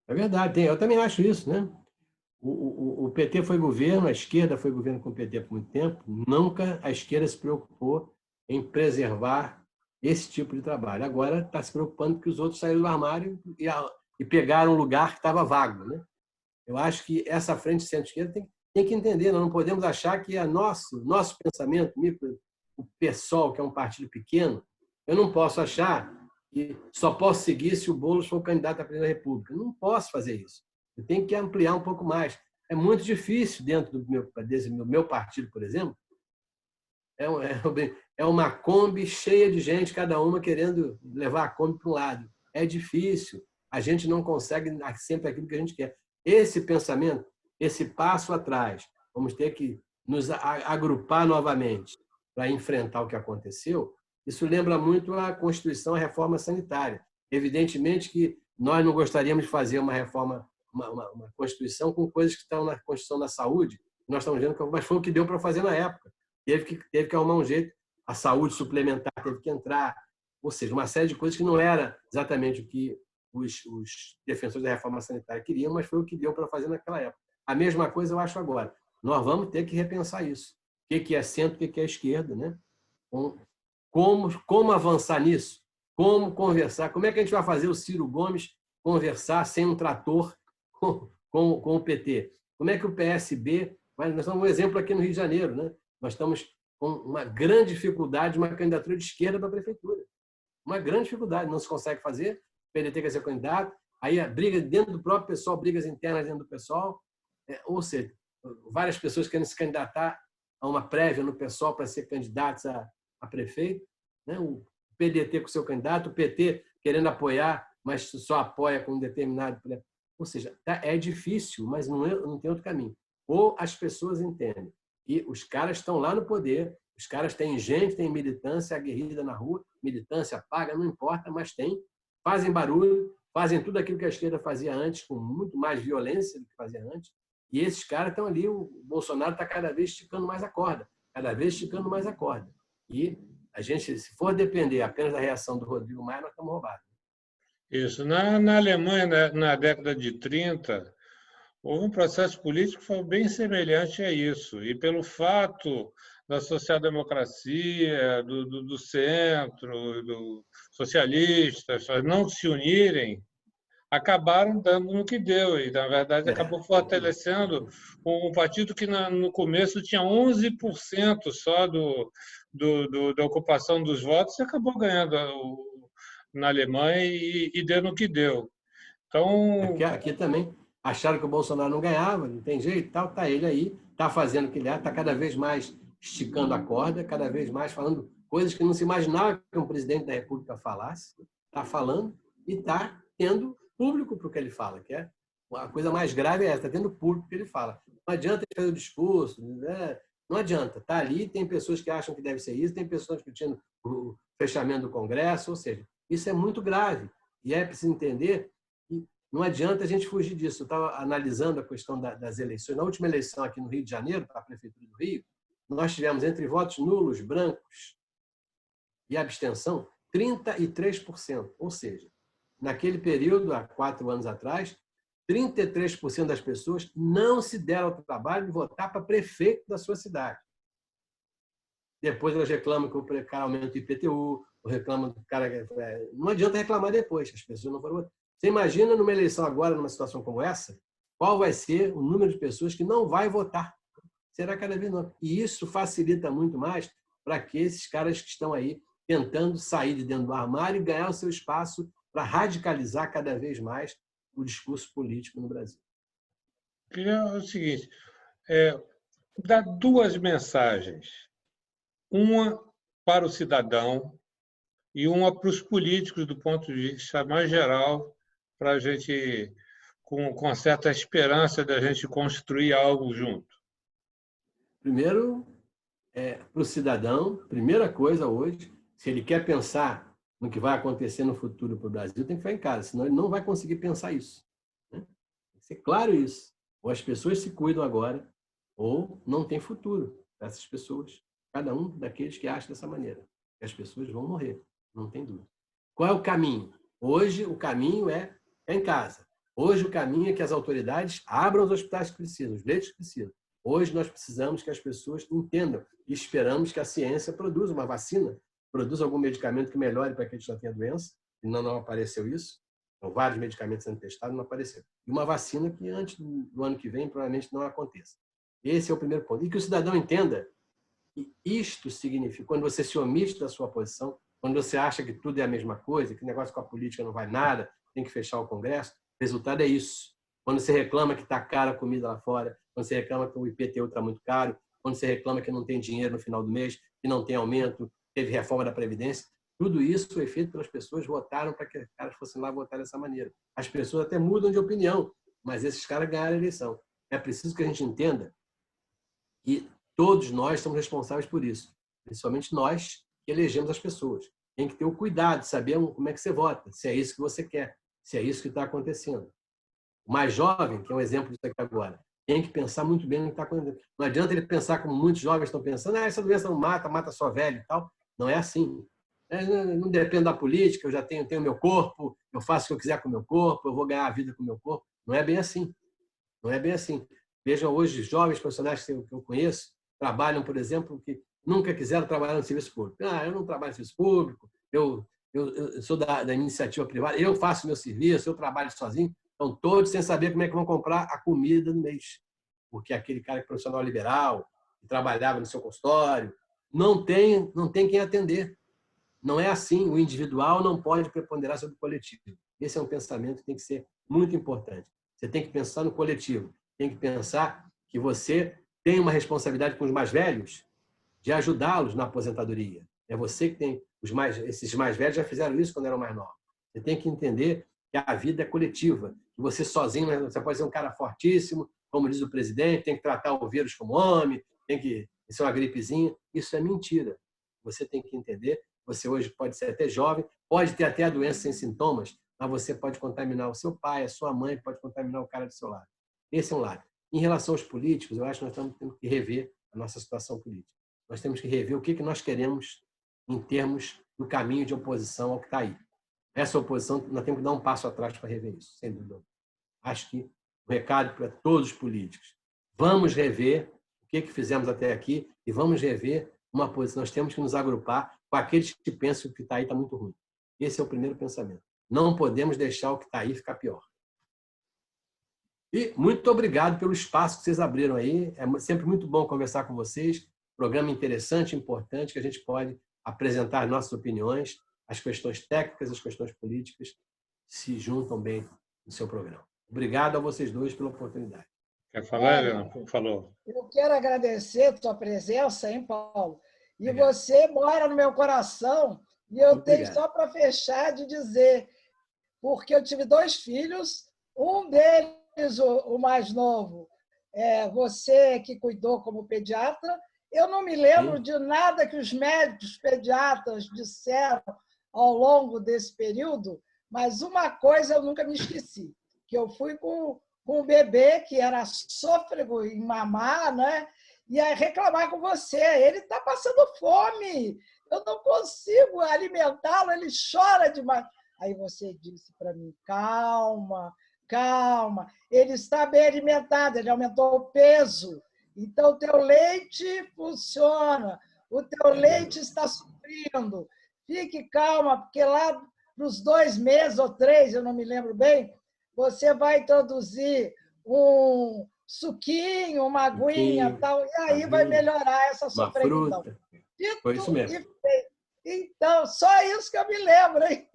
É verdade, eu também acho isso, né? O PT foi governo, a esquerda foi governo com o PT por muito tempo, nunca a esquerda se preocupou em preservar esse tipo de trabalho. Agora está se preocupando que os outros saíram do armário e pegaram um lugar que estava vago, né? Eu acho que essa frente centro-esquerda tem que entender, nós não podemos achar que nosso pensamento, o PSOL, que é um partido pequeno, eu não posso achar que só posso seguir se o Boulos for candidato à presidência da República. Eu não posso fazer isso. Eu tenho que ampliar um pouco mais. É muito difícil dentro do meu partido, por exemplo. É uma Kombi cheia de gente, cada uma querendo levar a Kombi para um lado. É difícil. A gente não consegue sempre aquilo que a gente quer. Esse pensamento, esse passo atrás, vamos ter que nos agrupar novamente para enfrentar o que aconteceu. Isso lembra muito a Constituição, a reforma sanitária. Evidentemente que nós não gostaríamos de fazer uma reforma, uma Constituição com coisas que estão na Constituição da Saúde, nós estamos vendo, mas foi o que deu para fazer na época. Teve que arrumar um jeito, a saúde suplementar teve que entrar, ou seja, uma série de coisas que não era exatamente o que os defensores da reforma sanitária queriam, mas foi o que deu para fazer naquela época. A mesma coisa eu acho agora. Nós vamos ter que repensar isso. O que é centro, o que é esquerda, né? Como avançar nisso? Como conversar? Como é que a gente vai fazer o Ciro Gomes conversar sem um trator com o PT? Como é que o PSB... Nós estamos um exemplo aqui no Rio de Janeiro, né? Nós estamos com uma grande dificuldade, uma candidatura de esquerda para a prefeitura. Uma grande dificuldade, não se consegue fazer, o PDT quer ser candidato, aí a briga dentro do próprio pessoal, brigas internas dentro do pessoal, ou seja, várias pessoas querem se candidatar a uma prévia no pessoal para ser candidatos a prefeito, né? O PDT com o seu candidato, o PT querendo apoiar, mas só apoia com um determinado... Ou seja, é difícil, mas não tem outro caminho. Ou as pessoas entendem. E os caras estão lá no poder, os caras têm gente, têm militância aguerrida na rua, militância paga, não importa, mas tem, fazem barulho, fazem tudo aquilo que a esquerda fazia antes, com muito mais violência do que fazia antes, e esses caras estão ali, o Bolsonaro está cada vez esticando mais a corda. cada vez esticando mais a corda. E a gente, se for depender apenas da reação do Rodrigo Maia, nós estamos roubados. Isso. Na Alemanha, na década de 30, houve um processo político que foi bem semelhante a isso. E pelo fato da social-democracia, do centro, dos socialistas não se unirem, acabaram dando no que deu. E, na verdade, acabou fortalecendo um partido que, no começo, tinha 11% só da ocupação dos votos e acabou ganhando na Alemanha e deu no que deu. Então, aqui também acharam que o Bolsonaro não ganhava, não tem jeito, tal, tá ele aí, tá fazendo o que ele é, está cada vez mais esticando a corda, cada vez mais falando coisas que não se imaginava que um presidente da República falasse, está falando e está tendo público para o que ele fala, que é a coisa mais grave é essa, está tendo público para o que ele fala. Não adianta ele fazer o discurso, né? Não adianta, está ali, tem pessoas que acham que deve ser isso, tem pessoas discutindo o fechamento do Congresso, ou seja, isso é muito grave e é preciso entender que não adianta a gente fugir disso. Eu estava analisando a questão das eleições. Na última eleição aqui no Rio de Janeiro, para a Prefeitura do Rio, nós tivemos entre votos nulos, brancos e abstenção, 33%. Ou seja, naquele período, há 4 anos atrás, 33% das pessoas não se deram ao trabalho de votar para prefeito da sua cidade. Depois elas reclamam que o cara aumenta o IPTU, reclamam do cara... Não adianta reclamar depois, as pessoas não foram votar. Você imagina numa eleição agora, numa situação como essa, qual vai ser o número de pessoas que não vai votar? Será cada vez menor. E isso facilita muito mais para que esses caras que estão aí tentando sair de dentro do armário e ganhar o seu espaço para radicalizar cada vez mais o discurso político no Brasil. é o seguinte, dá 2 mensagens. Uma para o cidadão e uma para os políticos, do ponto de vista mais geral, para a gente, com certa esperança de a gente construir algo junto. Primeiro, para o cidadão, primeira coisa hoje, se ele quer pensar no que vai acontecer no futuro para o Brasil, tem que ficar em casa, senão ele não vai conseguir pensar isso. Né? Tem que ser claro isso. Ou as pessoas se cuidam agora, ou não tem futuro para essas pessoas. Cada um daqueles que acha dessa maneira. E as pessoas vão morrer, não tem dúvida. Qual é o caminho? Hoje, o caminho é em casa. Hoje, o caminho é que as autoridades abram os hospitais que precisam, os leitos que precisam. Hoje, nós precisamos que as pessoas entendam e esperamos que a ciência produza uma vacina, produza algum medicamento que melhore para quem já tem a doença, e não apareceu isso. Então, vários medicamentos sendo testados, não apareceu. E uma vacina que antes do ano que vem provavelmente não aconteça. Esse é o primeiro ponto. E que o cidadão entenda que isto significa, quando você se omite da sua posição, quando você acha que tudo é a mesma coisa, que o negócio com a política não vai nada, tem que fechar o Congresso, o resultado é isso. Quando você reclama que está cara a comida lá fora, quando você reclama que o IPTU está muito caro, quando você reclama que não tem dinheiro no final do mês, que não tem aumento, teve reforma da Previdência, tudo isso foi feito pelas pessoas que votaram para que os caras fossem lá votar dessa maneira. As pessoas até mudam de opinião, mas esses caras ganharam a eleição. É preciso que a gente entenda que todos nós somos responsáveis por isso, principalmente nós que elegemos as pessoas. Tem que ter o cuidado de saber como é que você vota, se é isso que você quer, se é isso que está acontecendo. O mais jovem, que é um exemplo disso aqui agora, tem que pensar muito bem no que está acontecendo. Não adianta ele pensar como muitos jovens estão pensando, essa doença não mata, mata só velho e tal. Não é assim. Não depende da política, eu já tenho meu corpo, eu faço o que eu quiser com o meu corpo, eu vou ganhar a vida com o meu corpo. Não é bem assim. Não é bem assim. Vejam hoje, jovens profissionais que eu conheço, trabalham, por exemplo, que nunca quiseram trabalhar no serviço público. Eu não trabalho no serviço público, eu sou da iniciativa privada, eu faço meu serviço, eu trabalho sozinho. Estão todos sem saber como é que vão comprar a comida do mês. Porque aquele cara que é profissional liberal, que trabalhava no seu consultório, não tem quem atender. Não é assim. O individual não pode preponderar sobre o coletivo. Esse é um pensamento que tem que ser muito importante. Você tem que pensar no coletivo. Tem que pensar que você tem uma responsabilidade com os mais velhos de ajudá-los na aposentadoria. É você que tem esses mais velhos já fizeram isso quando eram mais novos. Você tem que entender que a vida é coletiva. Que você sozinho, você pode ser um cara fortíssimo, como diz o presidente, tem que tratar o vírus como homem, tem que ser uma gripezinha. Isso é mentira. Você tem que entender. Você hoje pode ser até jovem, pode ter até a doença sem sintomas, mas você pode contaminar o seu pai, a sua mãe, pode contaminar o cara do seu lado. Esse é um lado. Em relação aos políticos, eu acho que nós estamos tendo que rever a nossa situação política. nós temos que rever o que nós queremos em termos do caminho de oposição ao que está aí. Essa oposição, nós temos que dar um passo atrás para rever isso, sem dúvida. Acho que o recado para todos os políticos: vamos rever o que fizemos até aqui e vamos rever uma posição. Nós temos que nos agrupar com aqueles que pensam que o que está aí está muito ruim. Esse é o primeiro pensamento. Não podemos deixar o que está aí ficar pior. E muito obrigado pelo espaço que vocês abriram aí. É sempre muito bom conversar com vocês. Programa interessante, importante, que a gente pode apresentar as nossas opiniões, as questões técnicas, as questões políticas se juntam bem no seu programa. Obrigado a vocês dois pela oportunidade. Quer falar, Helena? Falou. Eu quero agradecer a tua presença, hein, Paulo? E você mora no meu coração, e eu tenho só para fechar de dizer, porque eu tive 2 filhos, um deles, o mais novo, você que cuidou como pediatra. Eu não me lembro de nada que os médicos pediatras disseram ao longo desse período, mas uma coisa eu nunca me esqueci, que eu fui com um bebê que era sôfrego em mamar, né? E aí reclamar com você, ele está passando fome, eu não consigo alimentá-lo, ele chora demais. Aí você disse para mim: calma, calma, ele está bem alimentado, ele aumentou o peso, então o teu leite funciona, o teu leite está suprindo, fique calma, porque lá para os 2 meses ou 3, eu não me lembro bem, você vai introduzir um suquinho, uma aguinha, tal, e aí vai melhorar essa sofreguidão. Foi isso mesmo. Então, só isso que eu me lembro, hein?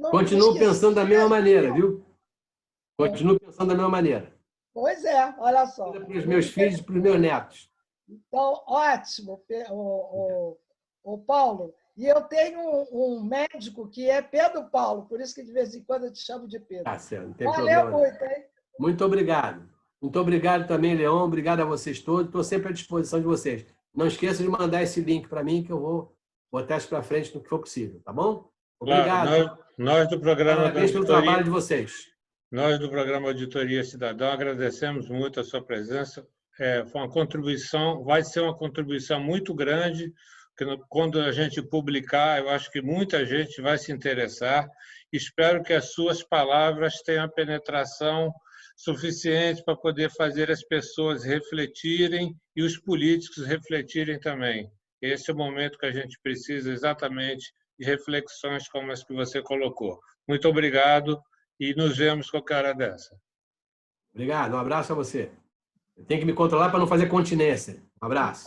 Continuo pensando da mesma maneira, viu? Continuo pensando da mesma maneira. Pois é, olha só. Para os meus filhos e para os meus netos. Então, ótimo, o Paulo. E eu tenho um médico que é Pedro Paulo, por isso que de vez em quando eu te chamo de Pedro. Tá certo, não tem problema. Valeu muito, hein? Muito obrigado. Muito obrigado também, Leon. Obrigado a vocês todos. Estou sempre à disposição de vocês. Não esqueça de mandar esse link para mim, que eu vou botar isso para frente no que for possível, tá bom? Obrigado. Claro, nós do programa Parabéns pelo trabalho de vocês. Nós do programa Auditoria Cidadão agradecemos muito a sua presença. Foi uma contribuição, vai ser uma contribuição muito grande, que quando a gente publicar, eu acho que muita gente vai se interessar. Espero que as suas palavras tenham penetração suficiente para poder fazer as pessoas refletirem e os políticos refletirem também. Esse é o momento que a gente precisa exatamente de reflexões como as que você colocou. Muito obrigado e nos vemos qualquer hora dessa. Obrigado, um abraço a você. Eu tenho que me controlar para não fazer continência. Um abraço.